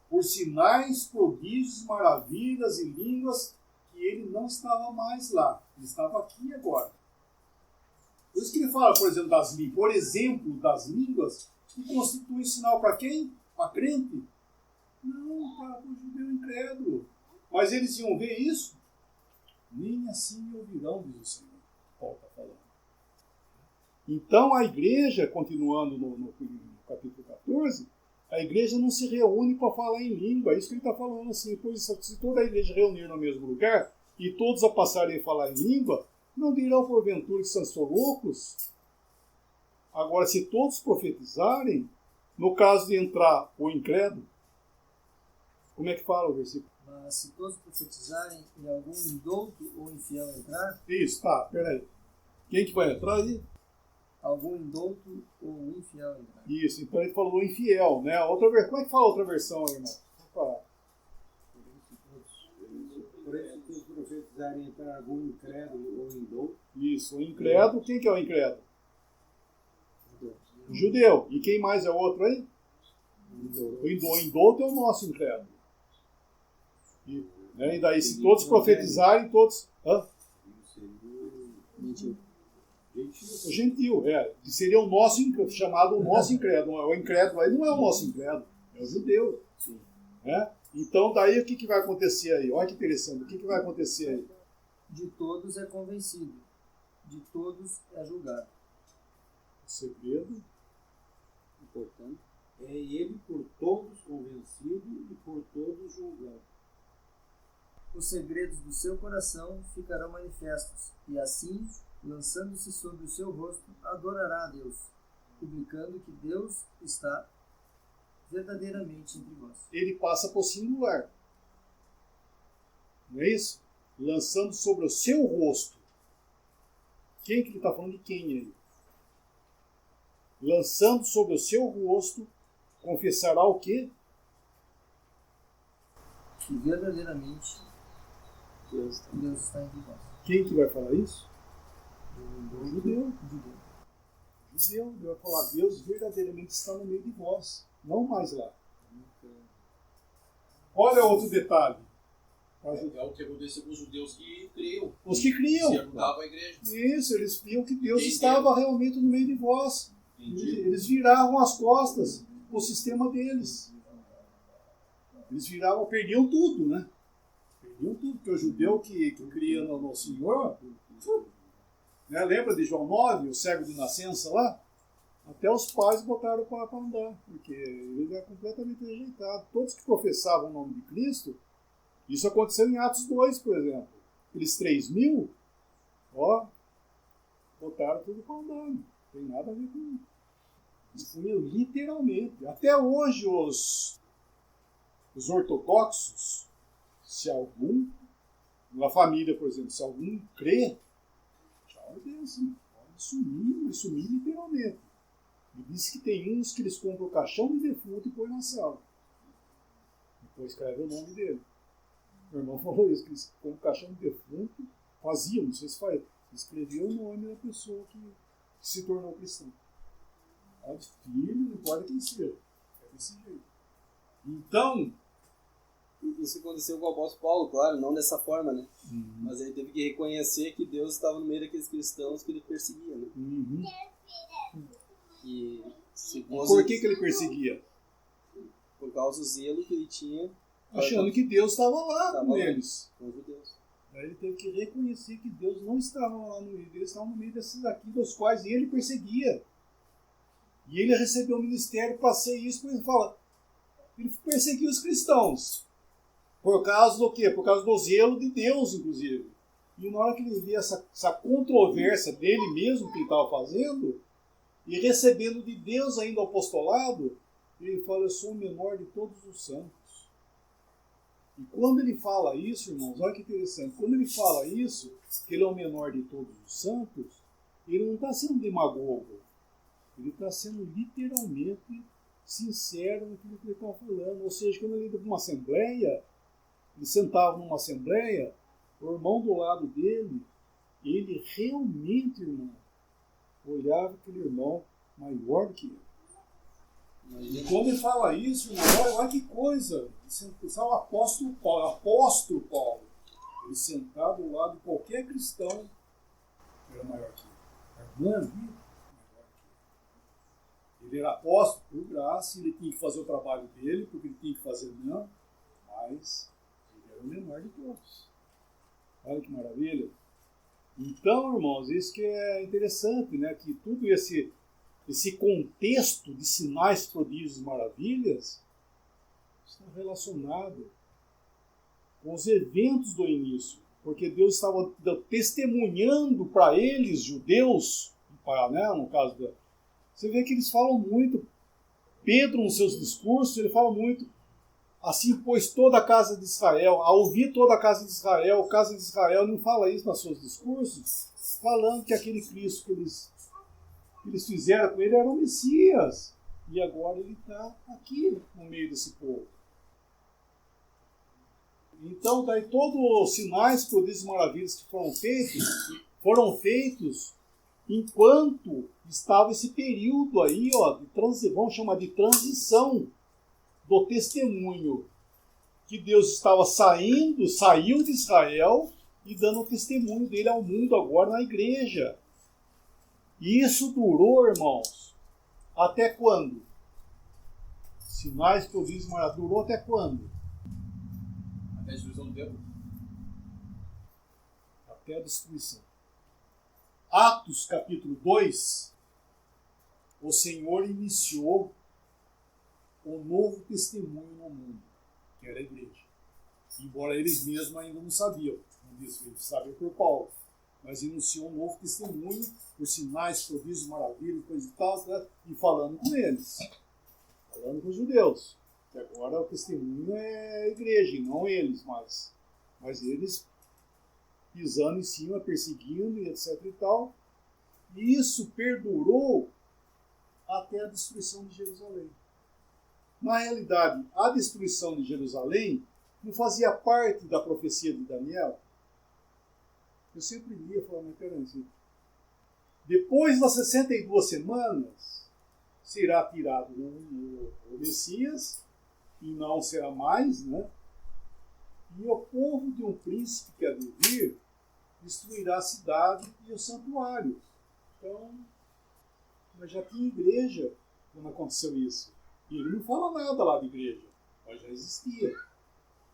por sinais, prodígios, maravilhas e línguas que ele não estava mais lá. Ele estava aqui agora. Por isso que ele fala, por exemplo, das línguas. Por exemplo, das línguas que constituem sinal para quem? Para crente? Não, para o judeu incrédulo. Mas eles iam ver isso? Nem assim me ouvirão, diz o Senhor. Paulo está falando. Então a igreja, continuando no capítulo 14, a igreja não se reúne para falar em língua. É isso que ele está falando assim. Pois se toda a igreja reunir no mesmo lugar e todos a passarem a falar em língua, não dirão porventura que são loucos? Agora, se todos profetizarem, no caso de entrar o incrédulo, como é que fala o versículo? Mas se todos profetizarem e algum indouto ou infiel entrar... Isso, tá, peraí. Quem que vai entrar aí? Algum indouto ou infiel entrar. Isso, então ele falou infiel, né? Como é que fala a outra versão aí, irmão? Vamos falar. Por isso que os profetizarem entrar algum incrédulo ou indouto. Isso, o incrédulo, quem que é o incrédulo? O judeu. E quem mais é o outro aí? O indouto é o nosso incrédulo. E daí, se todos profetizarem, todos... Hã? O gentil, seria o nosso, chamado o nosso incrédulo. O incrédulo aí não é o nosso incrédulo, é o judeu. Né? Então, daí o que vai acontecer aí? Olha que interessante, o que vai acontecer aí? De todos é convencido, de todos é julgado. O segredo, Portanto, é ele por todos convencido e por todos julgado. os segredos do seu coração ficarão manifestos, e assim, lançando-se sobre o seu rosto, adorará a Deus, publicando que Deus está verdadeiramente entre vós. Ele passa por singular. Não é isso? Lançando sobre o seu rosto. Quem que ele está falando de quem aí? Lançando sobre o seu rosto, confessará o quê? Que verdadeiramente Deus está entre vós. Quem que vai falar isso? O judeu. Judeu. O judeu. Ele vai falar, Deus verdadeiramente está no meio de vós. Não mais lá. Olha outro detalhe. É o que aconteceu com os judeus que criam. Os que criam. Se ajudavam a igreja. Isso, eles viam que Deus Entendi. estava realmente no meio de vós. Entendi. Eles viravam as costas para o sistema deles. Eles viravam, perdiam tudo, né? Perdiam tudo, porque o judeu que cria no Senhor, né? Lembra de João 9, o cego de nascença lá? Até os pais botaram para andar, porque ele é completamente rejeitado. Todos que professavam o nome de Cristo, isso aconteceu em Atos 2, por exemplo. Aqueles 3.000, botaram tudo para andar. Não tem nada a ver com isso. Literalmente. Até hoje os ortodoxos, se algum, na família, por exemplo, se algum crê, tchau, Deus, pode sumir literalmente. Ele disse que tem uns que eles compram o caixão de defunto e põem na sala. Depois escreve o nome dele. Meu irmão falou isso, que eles compram o caixão de defunto, faziam, não sei se faz, escreviam o nome da pessoa que se tornou cristão. Filho, não importa quem seja. É desse jeito. Então, isso aconteceu com o apóstolo Paulo, claro, não dessa forma, né? Mas ele teve que reconhecer que Deus estava no meio daqueles cristãos que ele perseguia, né? E por que ele perseguia? Por causa do zelo que ele tinha. Achando que Deus estava lá com eles. Com os judeus. Aí ele teve que reconhecer que Deus não estava lá no meio deles, estava no meio desses aqui, dos quais ele perseguia. E ele recebeu o ministério para ser isso, porque ele fala, ele perseguiu os cristãos. Por causa do quê? Por causa do zelo de Deus, inclusive. E na hora que ele vê essa controvérsia dele mesmo, que ele estava fazendo, e recebendo de Deus ainda o apostolado, ele fala, eu sou o menor de todos os santos. E quando ele fala isso, irmãos, olha que interessante, quando ele fala isso, que ele é o menor de todos os santos, ele não está sendo demagogo, ele está sendo literalmente sincero naquilo que ele está falando. Ou seja, quando ele ia para uma assembleia, ele sentava numa assembleia, o irmão do lado dele, ele realmente, irmão, olhava aquele irmão maior do que ele. E quando ele fala isso, irmão, olha que coisa, o apóstolo Paulo, ele sentado ao lado de qualquer cristão, era maior que ele. A irmã dele, maior que ele. Ele era apóstolo por graça, ele tinha que fazer o trabalho dele, porque ele tinha que fazer não, mas ele era o menor de todos. Olha que maravilha. Então, irmãos, isso que é interessante, né? Que tudo esse contexto de sinais, prodígios e maravilhas está relacionado com os eventos do início. Porque Deus estava testemunhando para eles, judeus, né, no caso da... Você vê que eles falam muito, Pedro nos seus discursos, ele fala muito, assim, pois toda a casa de Israel, a ouvir toda a casa de Israel não fala isso nos seus discursos, falando que aquele Cristo que eles fizeram com ele era o Messias. E agora ele está aqui no meio desse povo. Então, daí todos os sinais, prodígios e maravilhas que foram feitos enquanto estava esse período aí, vamos chamar de transição do testemunho, que Deus estava saiu de Israel e dando o testemunho dele ao mundo agora na igreja. E isso durou, irmãos, até quando? Sinais, prodígios, maravilhas, durou até quando? Até a destruição do templo. Até a destruição. Atos capítulo 2, o Senhor iniciou um novo testemunho no mundo, que era a igreja. embora eles mesmos ainda não sabiam. Não disse, eles sabiam por Paulo. Mas anunciou um novo testemunho, por sinais, prodígios, maravilhas, coisa e tal, né? E falando com eles, falando com os judeus. Que agora o testemunho é a igreja, e não eles mais. Mas eles pisando em cima, perseguindo, e etc e tal. E isso perdurou até a destruição de Jerusalém. Na realidade, a destruição de Jerusalém não fazia parte da profecia de Daniel. Eu sempre lia e falava, mas peraí, depois das 62 semanas, será tirado o Messias, e não será mais, né? E o povo de um príncipe que há de vir destruirá a cidade e o santuário. Então, mas já tinha igreja quando aconteceu isso. E ele não fala nada lá de igreja, mas já existia.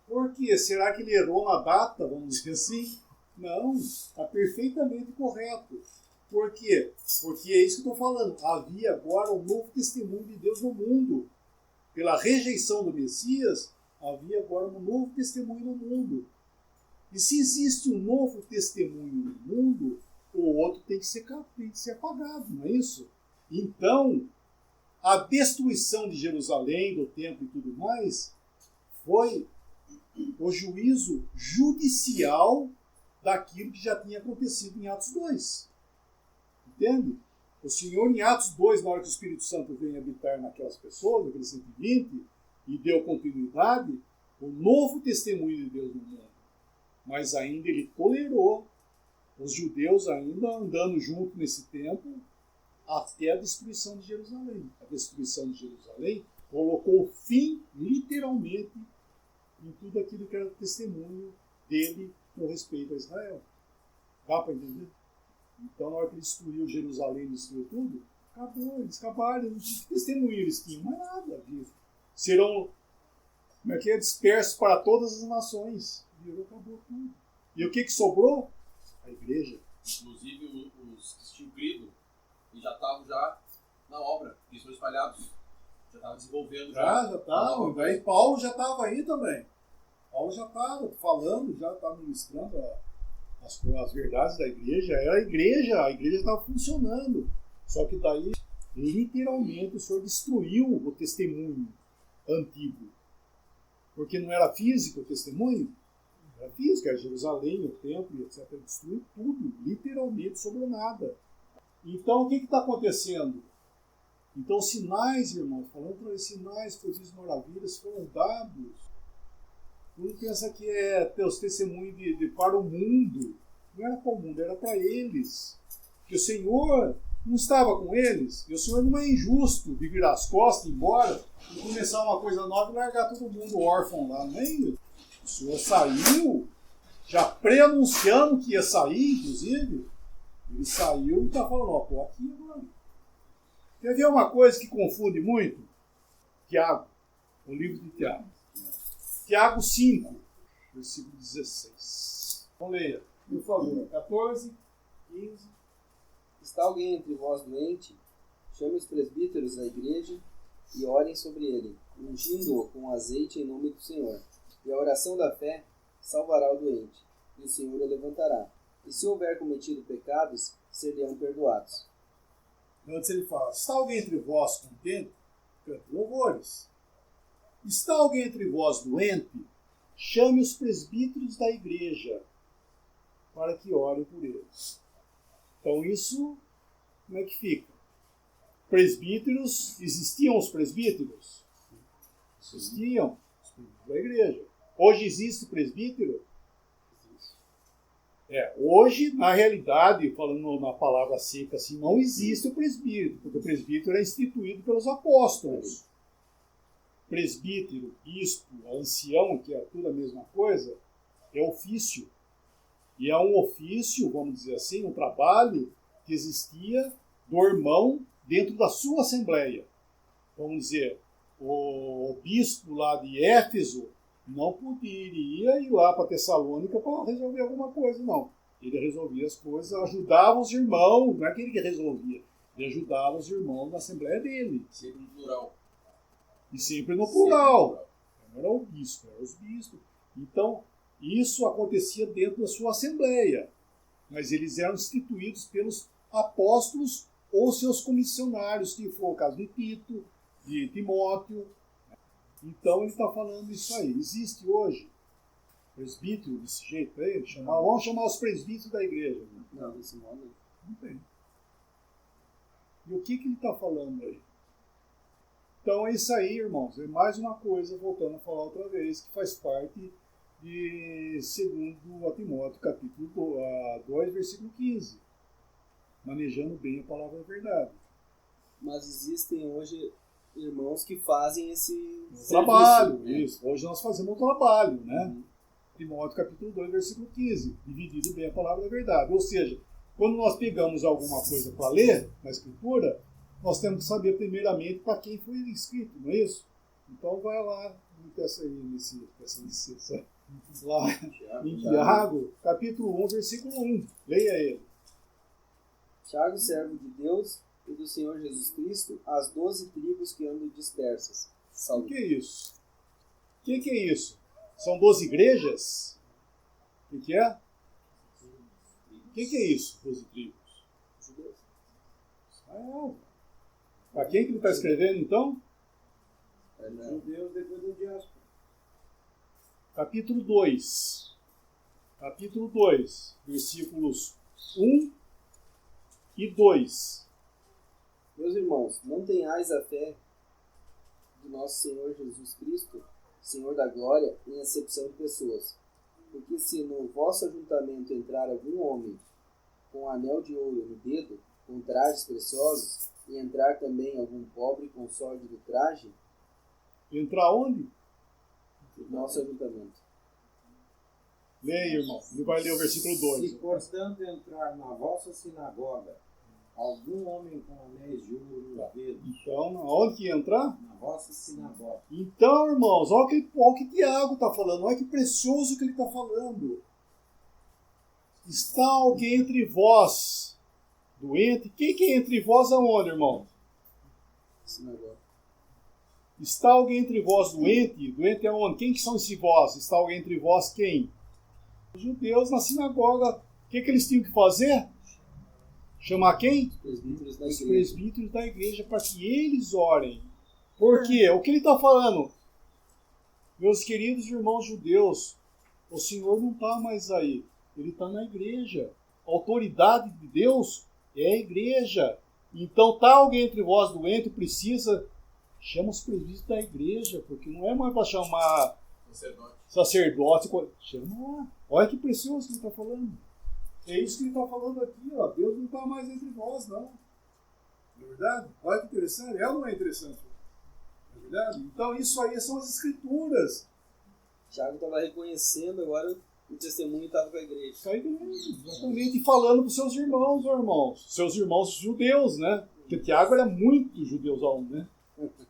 Por quê? Será que ele errou na data, vamos dizer assim? Não, está perfeitamente correto. Por quê? Porque é isso que eu estou falando. Havia agora um novo testemunho de Deus no mundo. Pela rejeição do Messias, havia agora um novo testemunho no mundo. E se existe um novo testemunho no mundo, o outro tem que ser apagado, não é isso? Então, a destruição de Jerusalém, do templo e tudo mais, foi o juízo judicial daquilo que já tinha acontecido em Atos 2. Entende? O Senhor, em Atos 2, na hora que o Espírito Santo vem habitar naquelas pessoas, naqueles 120, e deu continuidade, o novo testemunho de Deus no mundo. Mas ainda ele tolerou os judeus ainda andando junto nesse tempo até a destruição de Jerusalém. A destruição de Jerusalém colocou fim, literalmente, em tudo aquilo que era testemunho dele com respeito a Israel. Dá para entender? Então, na hora que ele destruiu Jerusalém, destruiu tudo, acabou, eles acabaram, não tinha que testemunho, eles tinham mais nada disso. Serão, como é que é, dispersos para todas as nações. Virou, acabou tudo. E o que sobrou? A igreja. Inclusive, os que tinham crido e já estavam na obra, eles foram espalhados, já estavam desenvolvendo. Já estavam. Daí Paulo já estava aí também. Paulo já estava falando, já estava ministrando as verdades da igreja. Era a igreja estava funcionando. Só que daí, literalmente, o Senhor destruiu o testemunho antigo. Porque não era físico o testemunho, era físico, era Jerusalém, o templo, etc. Destruiu tudo, literalmente, sobrou nada. Então, o que está acontecendo? Então, sinais, irmãos, falando para os sinais, prodígios, maravilhas, foram dados. Não pensa que é ter os testemunhos para o mundo. Não era para o mundo, era para eles. Porque o Senhor não estava com eles. E o Senhor não é injusto de virar as costas, ir embora, e começar uma coisa nova e largar todo mundo órfão lá. Não é isso. O Senhor saiu, já pré-anunciando que ia sair, inclusive. Ele saiu e está falando, ó, estou aqui agora. Quer ver uma coisa que confunde muito? Tiago, o livro de Tiago. Tiago 5, versículo 16. Então leia, por favor. 14, 15. Está alguém entre vós doente? Chame os presbíteros da igreja e orem sobre ele, ungindo-o com azeite em nome do Senhor. E a oração da fé salvará o doente, e o Senhor o levantará. E se houver cometido pecados, serão perdoados. Antes ele fala, está alguém entre vós contente? Cante louvores. Está alguém entre vós doente? Chame os presbíteros da igreja para que orem por eles. Então isso, como é que fica? Presbíteros, existiam os presbíteros? Existiam os presbíteros da igreja. Hoje existe presbítero? Hoje, na realidade, falando na palavra seca assim, não existe o presbítero, porque o presbítero é instituído pelos apóstolos. Presbítero, bispo, ancião, que é tudo a mesma coisa, é ofício. E é um ofício, vamos dizer assim, um trabalho que existia do irmão dentro da sua assembleia. Vamos dizer, o bispo lá de Éfeso não poderia ir lá para Tessalônica para resolver alguma coisa, não. Ele resolvia as coisas, ajudava os irmãos, não é aquele que resolvia, ele ajudava os irmãos na assembleia dele. Sempre no plural. E sempre no plural. Não era o bispo, eram os bispos. Então, isso acontecia dentro da sua assembleia, mas eles eram instituídos pelos apóstolos ou seus comissionários, que foi o caso de Tito, de Timóteo. Então ele está falando isso aí. Existe hoje presbítero desse jeito aí? Vamos chamar os presbíteros da igreja. Não, desse modo. Não tem. E o que ele está falando aí? Então é isso aí, irmãos. É mais uma coisa, voltando a falar outra vez, que faz parte de 2 Timóteo, capítulo 2, versículo 15. Manejando bem a palavra da verdade. Mas existem hoje irmãos que fazem esse Trabalho, serviço, né? isso. Hoje nós fazemos um trabalho, né? Uhum. Timóteo capítulo 2, versículo 15. Dividido bem a palavra da verdade. Ou seja, quando nós pegamos alguma coisa para ler na Escritura, nós temos que saber primeiramente para quem foi escrito, não é isso? Então vai lá, essa licença, lá em Tiago, capítulo 1, versículo 1. Leia ele. Tiago, servo de Deus e do Senhor Jesus Cristo, as 12 tribos que andam dispersas. O Saúde. que é isso? O que é isso? São 12 igrejas? O que é? O que é isso, 12 tribos? Judeus. Para quem que ele está escrevendo, então? Judeus depois do diáspora. Capítulo 2. Capítulo 2, versículos 1 e 2. Meus irmãos, não tenhais a fé de nosso Senhor Jesus Cristo, Senhor da glória, em acepção de pessoas. Porque se no vosso ajuntamento entrar algum homem com anel de ouro no dedo, com trajes preciosos, e entrar também algum pobre com sorte do traje, Entrar onde? nosso ajuntamento. Leia, irmão. Ele vai ler o versículo 2. Se portanto entrar na vossa sinagoga algum homem com anéis de ouro nos dedos, Então, aonde que ia entrar? na vossa sinagoga, Então, irmãos, olha o que Tiago está falando. Olha que precioso que ele está falando. Está alguém entre vós doente? Quem que é entre vós aonde, irmão? Sinagoga. Está alguém entre vós doente? Doente aonde? Quem que são esses vós? Está alguém entre vós quem? Os judeus na sinagoga. O que eles tinham que fazer? Chamar quem? Presbíteros da Os igreja. presbíteros da igreja, para que eles orem. Por quê? O que ele está falando? Meus queridos irmãos judeus, o Senhor não está mais aí. Ele está na igreja. A autoridade de Deus é a igreja. Então, está alguém entre vós doente, precisa, chama os presbíteros da igreja, porque não é mais para chamar sacerdote. Chama lá. Olha que precioso que ele está falando. É isso que ele está falando aqui. Ó. Deus não está mais entre vós, não. Não é verdade? Olha que interessante. É ou não é interessante? Não é verdade? Então, isso aí são as escrituras. Tiago estava reconhecendo agora o testemunho estava com a igreja. Isso aí também, exatamente. E falando para os seus irmãos, ó, irmãos. Seus irmãos judeus, né? Porque Tiago era muito judeuzão, né?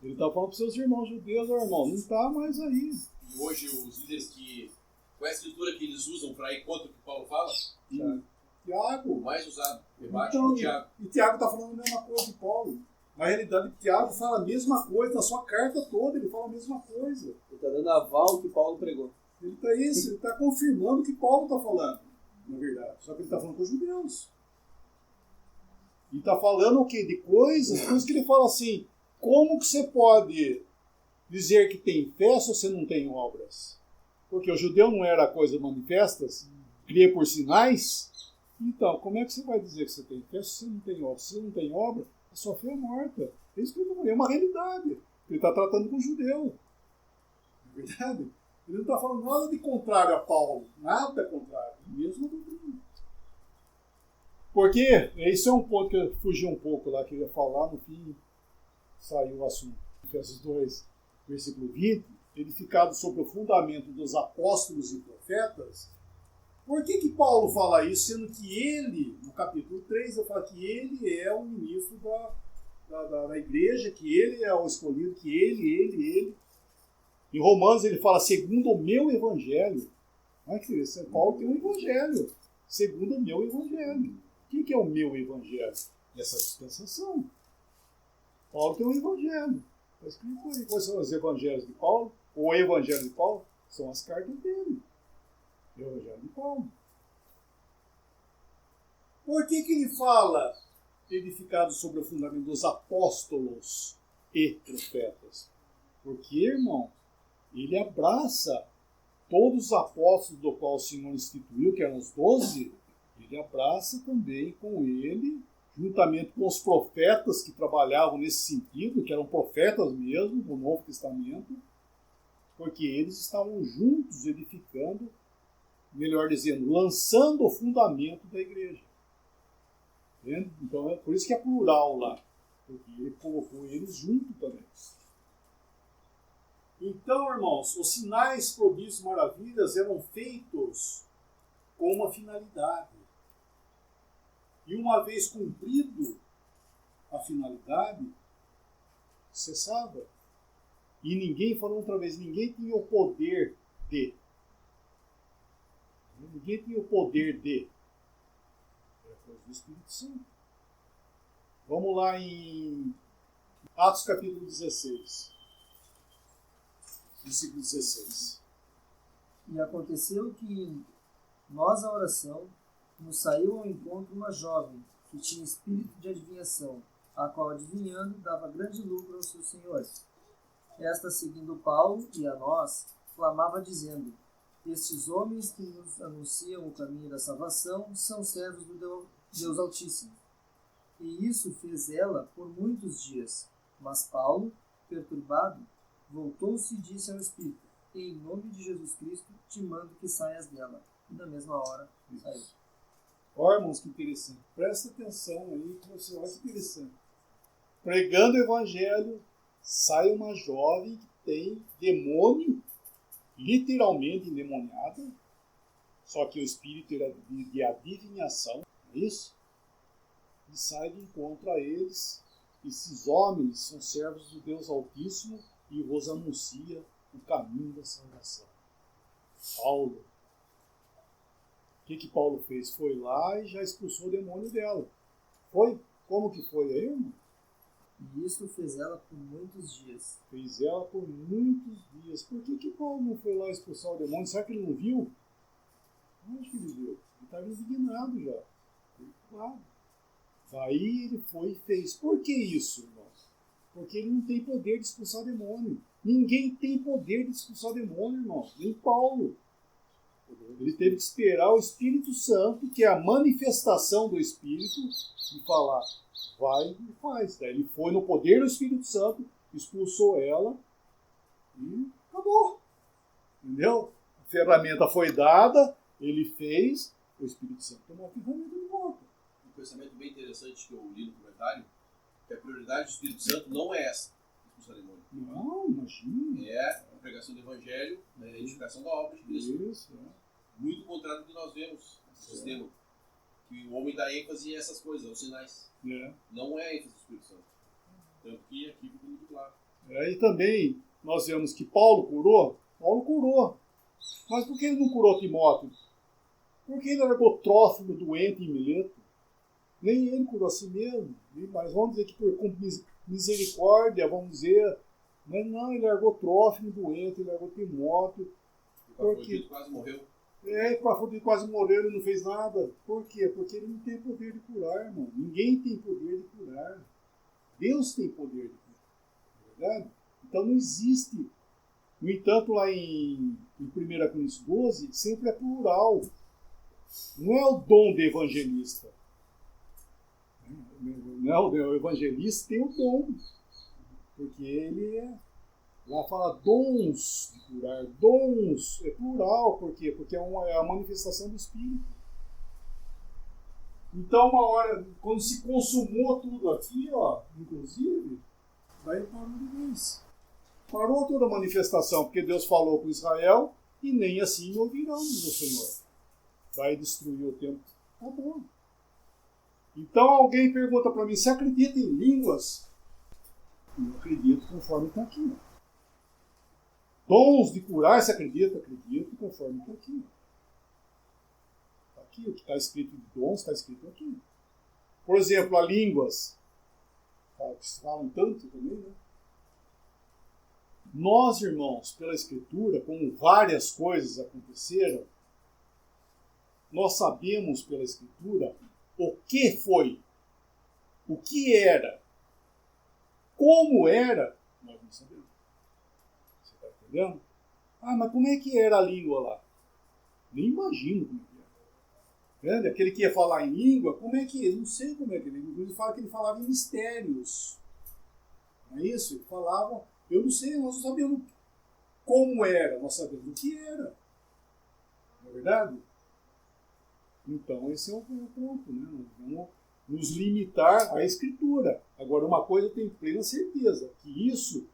Ele está falando para os seus irmãos judeus, ó, irmão. Não está mais aí. E hoje os líderes que... Qual é a escritura que eles usam para ir contra o que Paulo fala? O Tiago. mais usado. Debate Então, com Tiago. e Tiago está falando a mesma coisa de Paulo. Na realidade, Tiago fala a mesma coisa. Na sua carta toda, ele fala a mesma coisa. Ele está dando aval ao que Paulo pregou. Ele está isso, ele está confirmando o que Paulo está falando, na verdade. Só que ele está falando com os judeus. E está falando o quê? De coisas, por isso que ele fala assim, como que você pode dizer que tem fé se você não tem obras? Porque o judeu não era coisa manifestas, cria por sinais. Então, como é que você vai dizer que você tem fé se você não tem obra? Se você não tem obra, a sua fé é morta. É isso que ele está falando, é uma realidade. Ele está tratando com o judeu. Não é verdade? Ele não está falando nada de contrário a Paulo. Nada contrário. Mesmo doutrina. Porque, esse é um ponto que eu fugi um pouco lá, que eu ia falar, no fim saiu o assunto. Efésios 2, versículo 20, edificado sobre o fundamento dos apóstolos e profetas. Por que Paulo fala isso, sendo que ele, no capítulo 3, eu falo que ele é o ministro da igreja, que ele é o escolhido, que ele. Em Romanos ele fala, segundo o meu evangelho. Olha que interessante, Paulo tem um evangelho, segundo o meu evangelho. O que é o meu evangelho? Essa dispensação. Paulo tem um evangelho. Está escrito aí. Quais são os evangelhos de Paulo? Ou o evangelho de Paulo? São as cartas dele. É o Evangelho de Paulo. Por que ele fala edificado sobre o fundamento dos apóstolos e profetas? Porque, irmão, ele abraça todos os apóstolos do qual o Senhor instituiu, que eram os 12, ele abraça também com ele, juntamente com os profetas que trabalhavam nesse sentido, que eram profetas mesmo do Novo Testamento, porque eles estavam juntos edificando, melhor dizendo, lançando o fundamento da igreja. Entende? Então é por isso que é plural lá, porque ele colocou eles junto também. Então, irmãos, os sinais, prodígios e maravilhas eram feitos com uma finalidade. E uma vez cumprido a finalidade, cessava. E ninguém, falou outra vez, ninguém tinha o poder de. Ninguém tinha o poder de. Era coisa do Espírito Santo. Vamos lá em Atos capítulo 16. Versículo 16. E aconteceu que nós, a oração, nos saiu ao encontro uma jovem que tinha espírito de adivinhação, a qual, adivinhando, dava grande lucro aos seus senhores. Esta, seguindo Paulo e a nós, clamava dizendo: estes homens que nos anunciam o caminho da salvação são servos do Deus Altíssimo. E isso fez ela por muitos dias. Mas Paulo, perturbado, voltou-se e disse ao Espírito: em nome de Jesus Cristo, te mando que saias dela. E na mesma hora saiu. Ó, irmãos, que interessante. Presta atenção aí, que você olha que interessante. Pregando o Evangelho, sai uma jovem que tem demônio, literalmente endemoniada, só que o espírito era de adivinhação, é isso? E sai de encontro a eles. Esses homens são servos do Deus Altíssimo e vos anuncia o caminho da salvação. Paulo. O que Paulo fez? Foi lá e já expulsou o demônio dela. Foi? Como que foi aí, irmão? E isto fez ela por muitos dias. Fez ela por muitos dias. Por que Paulo não foi lá expulsar o demônio? Será que ele não viu? Não acho que ele viu. Ele estava indignado já. Claro. Daí ele foi e fez. Por que isso, irmãos? Porque ele não tem poder de expulsar demônio. Ninguém tem poder de expulsar demônio, irmão. Nem Paulo. Ele teve que esperar o Espírito Santo, que é a manifestação do Espírito, e falar: vai e faz. Daí ele foi no poder do Espírito Santo, expulsou ela e acabou. Entendeu? A ferramenta foi dada, ele fez, o Espírito Santo tomou a ferramenta de volta. Um pensamento bem interessante que eu li no comentário, que a prioridade do Espírito Santo não é essa, expulsar demônio. Não, imagina. É a pregação do Evangelho, a edificação da obra de Cristo. Isso, é. Muito contrário do que nós vemos no sistema. Que o homem dá ênfase a essas coisas, aos sinais. É. Não é a ênfase do Espírito Santo. Tanto que aqui fica muito claro. E também nós vemos que Paulo curou. Paulo curou. Mas por que ele não curou Timóteo? Porque ele largou Trófimo doente em Mileto. Nem ele curou a si mesmo. Mas vamos dizer que com misericórdia, vamos dizer. Mas não, ele largou Trófimo doente, ele largou Timóteo. O Pafrodito quase morreu. O Pafrodito quase morreu, ele não fez nada. Por quê? Porque ele não tem poder de curar, irmão. Ninguém tem poder de curar. Deus tem poder de curar. Não é verdade? Então não existe. No entanto, lá em 1 Coríntios 12, sempre é plural. Não é o dom do evangelista. Não, o evangelista tem o dom. Porque ele é... Lá fala dons de curar. Dons é plural. Por quê? Porque é a manifestação do Espírito. Então, uma hora, quando se consumou tudo aqui, ó, inclusive, daí parou de vez. Parou toda a manifestação, porque Deus falou com Israel e nem assim ouvirão, diz o Senhor. Daí destruiu o templo. Acabou. Então alguém pergunta para mim: você acredita em línguas? Eu acredito conforme está aqui. Dons de curar, você acredita? Acredito conforme está aqui. Está aqui, o que está escrito de dons está escrito aqui. Por exemplo, a línguas. Que se falam tanto também, né? Nós, irmãos, pela Escritura, como várias coisas aconteceram, nós sabemos pela Escritura o que foi, o que era, como era, nós não sabemos. Você está entendendo? Ah, mas como é que era a língua lá? Nem imagino como é que era. Entende? Aquele que ia falar em língua, como é que é? Eu não sei como é que ele. Ele fala que ele falava em mistérios. Não é isso? Ele falava, eu não sei, nós não sabemos como era, nós sabemos o que era. Não é verdade? Então, esse é o ponto, né? Nós vamos nos limitar à Escritura. Agora, uma coisa eu tenho plena certeza, que isso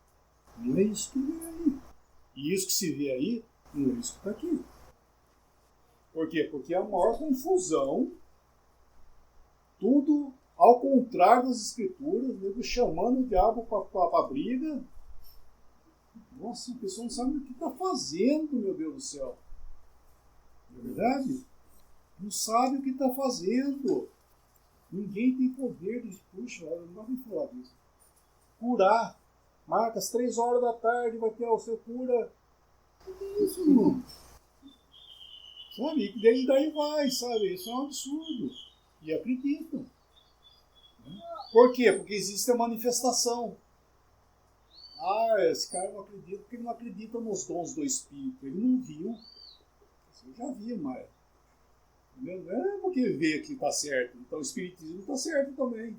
não é isso que vê aí. E isso que se vê aí, não é isso que está aqui. Por quê? Porque é a maior confusão, tudo ao contrário das Escrituras, mesmo chamando o diabo para a briga. Nossa, a pessoa não sabe o que está fazendo, meu Deus do céu. Não é verdade? Não sabe o que está fazendo. Ninguém tem poder de, puxa, eu não vou falar disso. Curar. Marca às 3 horas da tarde, vai ter o seu cura. O que é isso, irmão? Sabe? E daí vai, sabe? Isso é um absurdo. E acreditam. Por quê? Porque existe a manifestação. Ah, esse cara não acredita porque ele não acredita nos dons do Espírito. Ele não viu. Eu já vi, mas não é porque vê que está certo. Então o Espiritismo está certo também.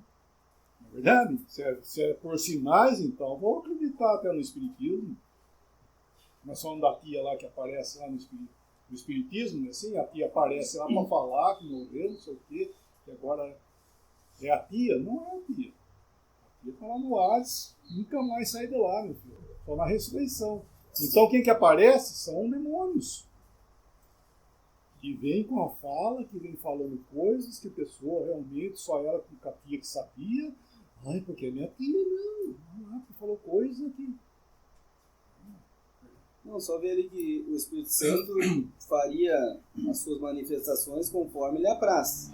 Não é verdade? Se é por sinais, então vou acreditar até no Espiritismo. Nós falamos da tia lá que aparece lá no Espiritismo, né? Assim, a tia aparece lá para falar que morreu, não sei o quê, que agora é a tia. Não é a tia. A tia está lá no Hades, nunca mais sai de lá, meu filho. Só na ressurreição. Então quem que aparece são demônios. Que vem com a fala, que vem falando coisas que a pessoa realmente, só ela com a tia que sabia. Ai, porque é minha tia, não. Falou coisa que... Não, só ver ali que o Espírito Santo faria as suas manifestações conforme lhe apraz.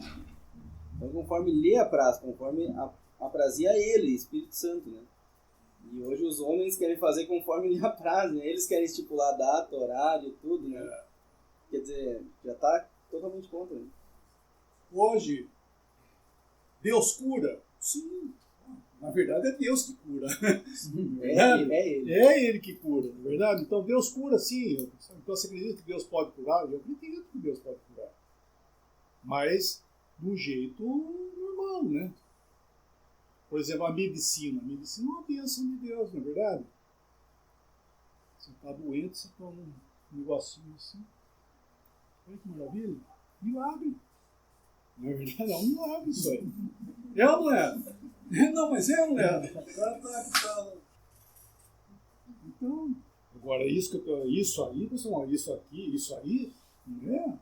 Então, conforme lhe apraz, conforme aprazia a ele, Espírito Santo, né? E hoje os homens querem fazer conforme lhe apraz, né? Eles querem estipular data, horário, tudo, né? Quer dizer, já está totalmente contra, né? Hoje, Deus cura? Sim. Na verdade, é Deus que cura. É ele. É Ele que cura, na verdade. Então, Deus cura, sim. Então, você acredita que Deus pode curar? Eu acredito que Deus pode curar. Mas, do jeito normal, né? Por exemplo, a medicina. A medicina é uma bênção de Deus, não é verdade? Você está doente, você toma um negocinho assim. Olha que maravilha. Milagre. Não é verdade? É um milagre isso aí. É ou não é? Não, mas é ou não é? Então, agora isso aí, pessoal, isso aqui, isso aí, não é?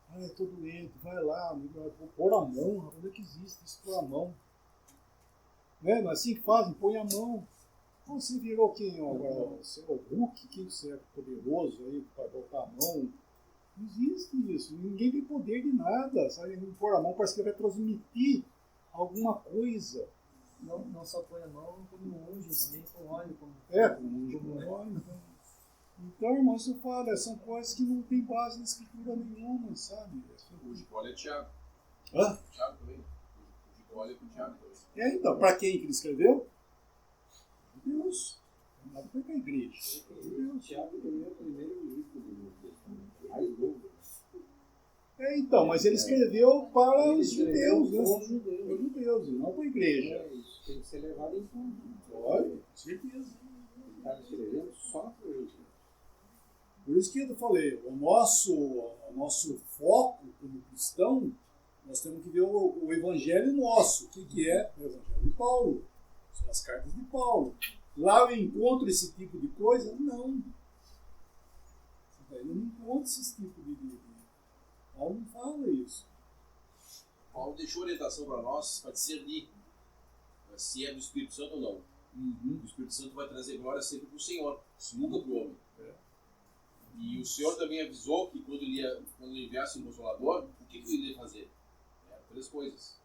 Ah, eu estou doente, vai lá, vou pôr a mão, onde é que existe isso, pôr a mão? Não é assim que fazem, põe a mão. Então, você virou quem agora? Você é o Hulk, quem você é poderoso aí para botar a mão? Não existe isso, ninguém tem poder de nada, sabe? Pôr a mão parece que vai transmitir alguma coisa. Não só põe a mão, como unge também, com óleo. Com unge, com óleo. Então, irmão, você fala, são coisas que não tem base na Escritura nenhuma, sabe? O de óleo é Tiago. Hã? Tiago também. O de óleo é com Tiago também. Então, para quem que ele escreveu? Deus. Nada foi para a igreja. Tiago é o primeiro livro do mais novo. Então, mas ele escreveu para Ele os judeus, né? para os judeus. Os judeus, não para a igreja. É, isso tem que ser levado em conta. Olha, com certeza. Ele estava escrevendo só para os judeus. Por isso que eu falei, o nosso foco como cristão, nós temos que ver o evangelho nosso. O que é o evangelho de Paulo? São as cartas de Paulo. Lá eu encontro esse tipo de coisa? Não. Eu não encontro esse tipo de... Paulo não fala isso. Paulo deixou orientação para nós para discernir se é do Espírito Santo ou não. O Espírito Santo vai trazer glória sempre para o Senhor, nunca para o homem. E o Senhor também avisou que quando ele enviasse o Consolador, o que ele iria fazer? 3 coisas.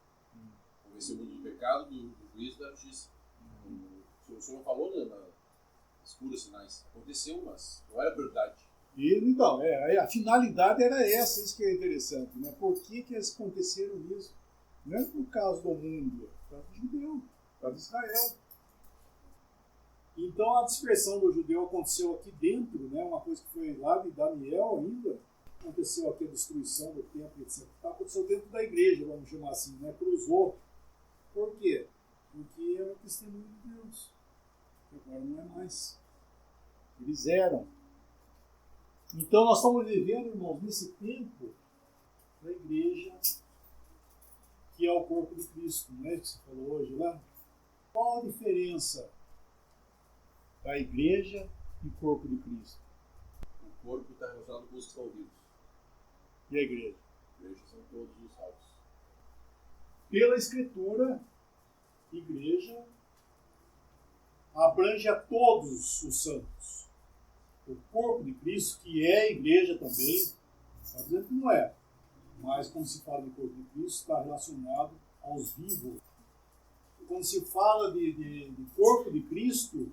Convencer o mundo do pecado, do juízo e da justiça. O Senhor falou na curas, sinais. Aconteceu, mas não era prioridade. E, então, a finalidade era essa, isso que é interessante, né? Por que eles aconteceram isso? Não é por causa do mundo, é por causa do judeu, por causa de Israel. Então a dispersão do judeu aconteceu aqui dentro, né? Uma coisa que foi lá de Daniel ainda, aconteceu aqui a destruição do templo, etc. Aconteceu dentro da igreja, vamos chamar assim, né? Cruzou. Por quê? Porque era o testemunho de Deus. Agora não é mais. Eles eram. Então nós estamos vivendo, irmãos, nesse tempo da igreja, que é o corpo de Cristo, né? Que você falou hoje lá. Qual a diferença da igreja e corpo de Cristo? O corpo está relacionado com os que estão vivos. E a igreja? A igreja são todos os salvos. Pela Escritura, igreja abrange a todos os santos. O corpo de Cristo, que é a igreja também, está dizendo que não é. Mas quando se fala de corpo de Cristo, está relacionado aos vivos. Quando se fala de corpo de Cristo,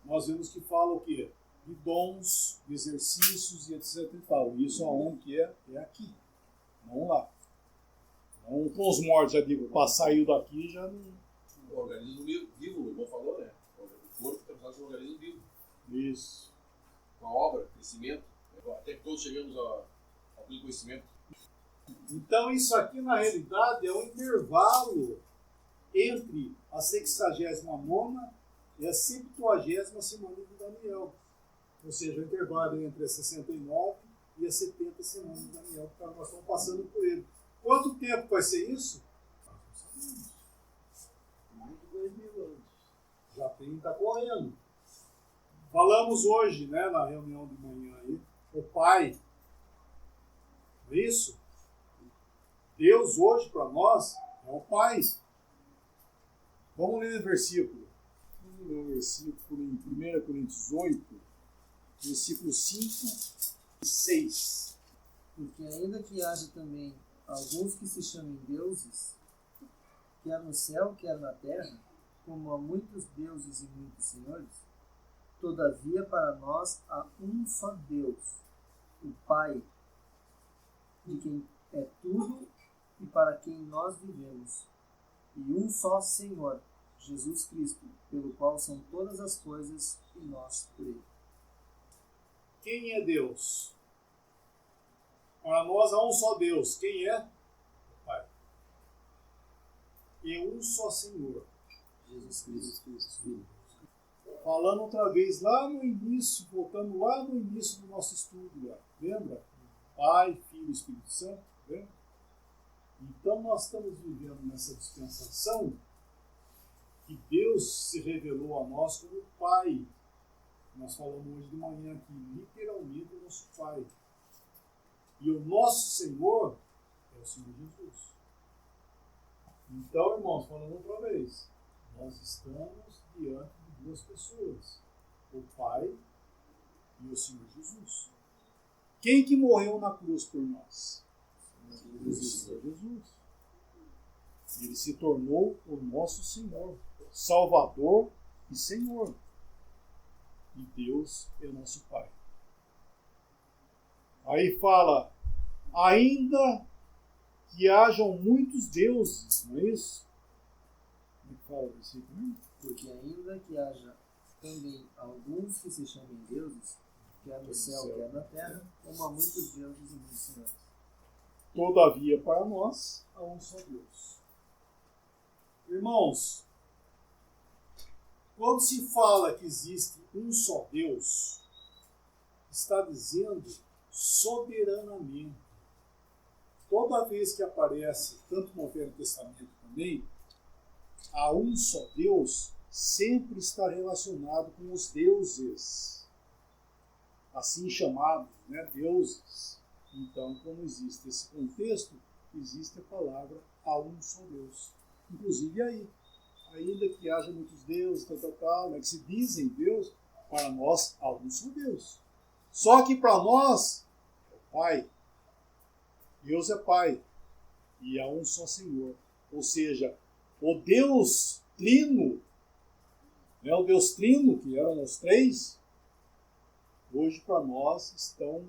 nós vemos que fala o quê? De dons, de exercícios e etc. E tal. Isso aonde que é? É aqui. Não lá. Não com os mortos, já digo, para sair daqui já não. O organismo vivo, o irmão falou, né? O corpo está relacionado com o organismo vivo. Isso. Com a obra, crescimento. Até que todos chegamos ao pleno conhecimento. Então isso aqui na realidade é um intervalo entre a 69ª e a 70ª semana de Daniel. Ou seja, o intervalo entre a 69 e a 70 semanas de Daniel, que nós estamos passando por ele. Quanto tempo vai ser isso? Nós não sabemos. Mais de 2000 anos. Já está correndo. Falamos hoje, né, na reunião de manhã aí, o Pai. Não é isso? Deus hoje para nós é o Pai. Vamos ler o versículo. Vamos ler o versículo em 1 Coríntios 8, versículos 5 e 6. Porque ainda que haja também alguns que se chamem deuses, quer no céu, quer na terra, como há muitos deuses e muitos senhores, todavia para nós há um só Deus, o Pai, de quem é tudo e para quem nós vivemos, e um só Senhor, Jesus Cristo, pelo qual são todas as coisas e nós por ele. Quem é Deus? Para nós há um só Deus. Quem é? O Pai. E um só Senhor, Jesus Cristo. Falando outra vez lá no início, voltando lá no início do nosso estudo, lá. Lembra? Pai, Filho e Espírito Santo. Lembra? Então nós estamos vivendo nessa dispensação que Deus se revelou a nós como Pai. Nós falamos hoje de manhã aqui, literalmente, o nosso Pai. E o nosso Senhor é o Senhor Jesus. Então, irmãos, falando outra vez, nós estamos diante de duas pessoas, o Pai e o Senhor Jesus. Quem que morreu na cruz por nós? O Senhor Jesus. Ele se tornou o nosso Senhor, Salvador e Senhor. E Deus é o nosso Pai. Aí fala, ainda que hajam muitos deuses, não é isso? Como é que fala o versículo? Porque ainda que haja também alguns que se chamem deuses, quer no céu, quer na terra, como há muitos deuses e muitos senhores. Todavia, para nós, há um só Deus. Irmãos, quando se fala que existe um só Deus, está dizendo soberanamente. Toda vez que aparece, tanto no Velho Testamento também, a um só Deus, sempre está relacionado com os deuses, assim chamados, né, deuses. Então, como existe esse contexto, existe a palavra a um só Deus. Inclusive aí, ainda que haja muitos deuses, né, que se dizem Deus, para nós há um só Deus. Só que para nós é o Pai. Deus é Pai. E há um só Senhor. Ou seja, o Deus Trino O Deus Trino, que eram os três, hoje para nós estão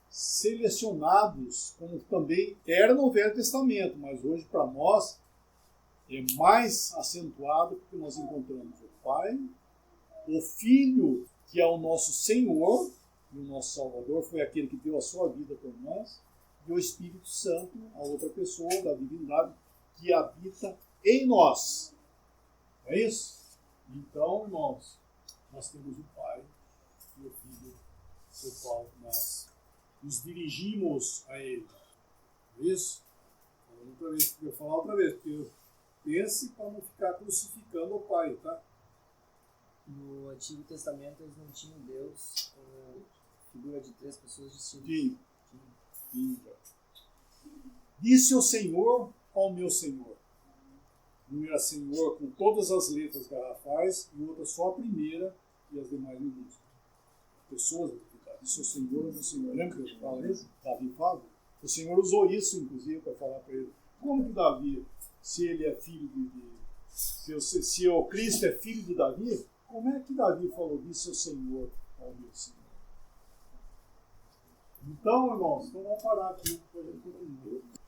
selecionados, como também era no Velho Testamento, mas hoje para nós é mais acentuado porque nós encontramos o Pai, o Filho, que é o nosso Senhor e o nosso Salvador, foi aquele que deu a sua vida por nós, e o Espírito Santo, a outra pessoa da divindade, que habita em nós. É isso? Então, irmãos, nós temos o Pai e o Filho, o qual nós nos dirigimos a Ele. É isso? Vou falar outra vez, porque pense para não ficar crucificando o Pai, tá? No Antigo Testamento eles não tinham Deus como figura de três pessoas distintas. Sim. Disse o Senhor ao meu Senhor. Um era Senhor com todas as letras garrafais e outra só a primeira e as demais minúsculas. Pessoas, disse o Senhor ao meu Senhor. Lembra que eu falo isso? Davi fala? O Senhor usou isso, inclusive, para falar para ele. Como que Davi, se ele é filho se o Cristo é filho de Davi, como é que Davi falou, disse o Senhor ao meu Senhor? Então, irmãos, vamos parar aqui para a gente continuar.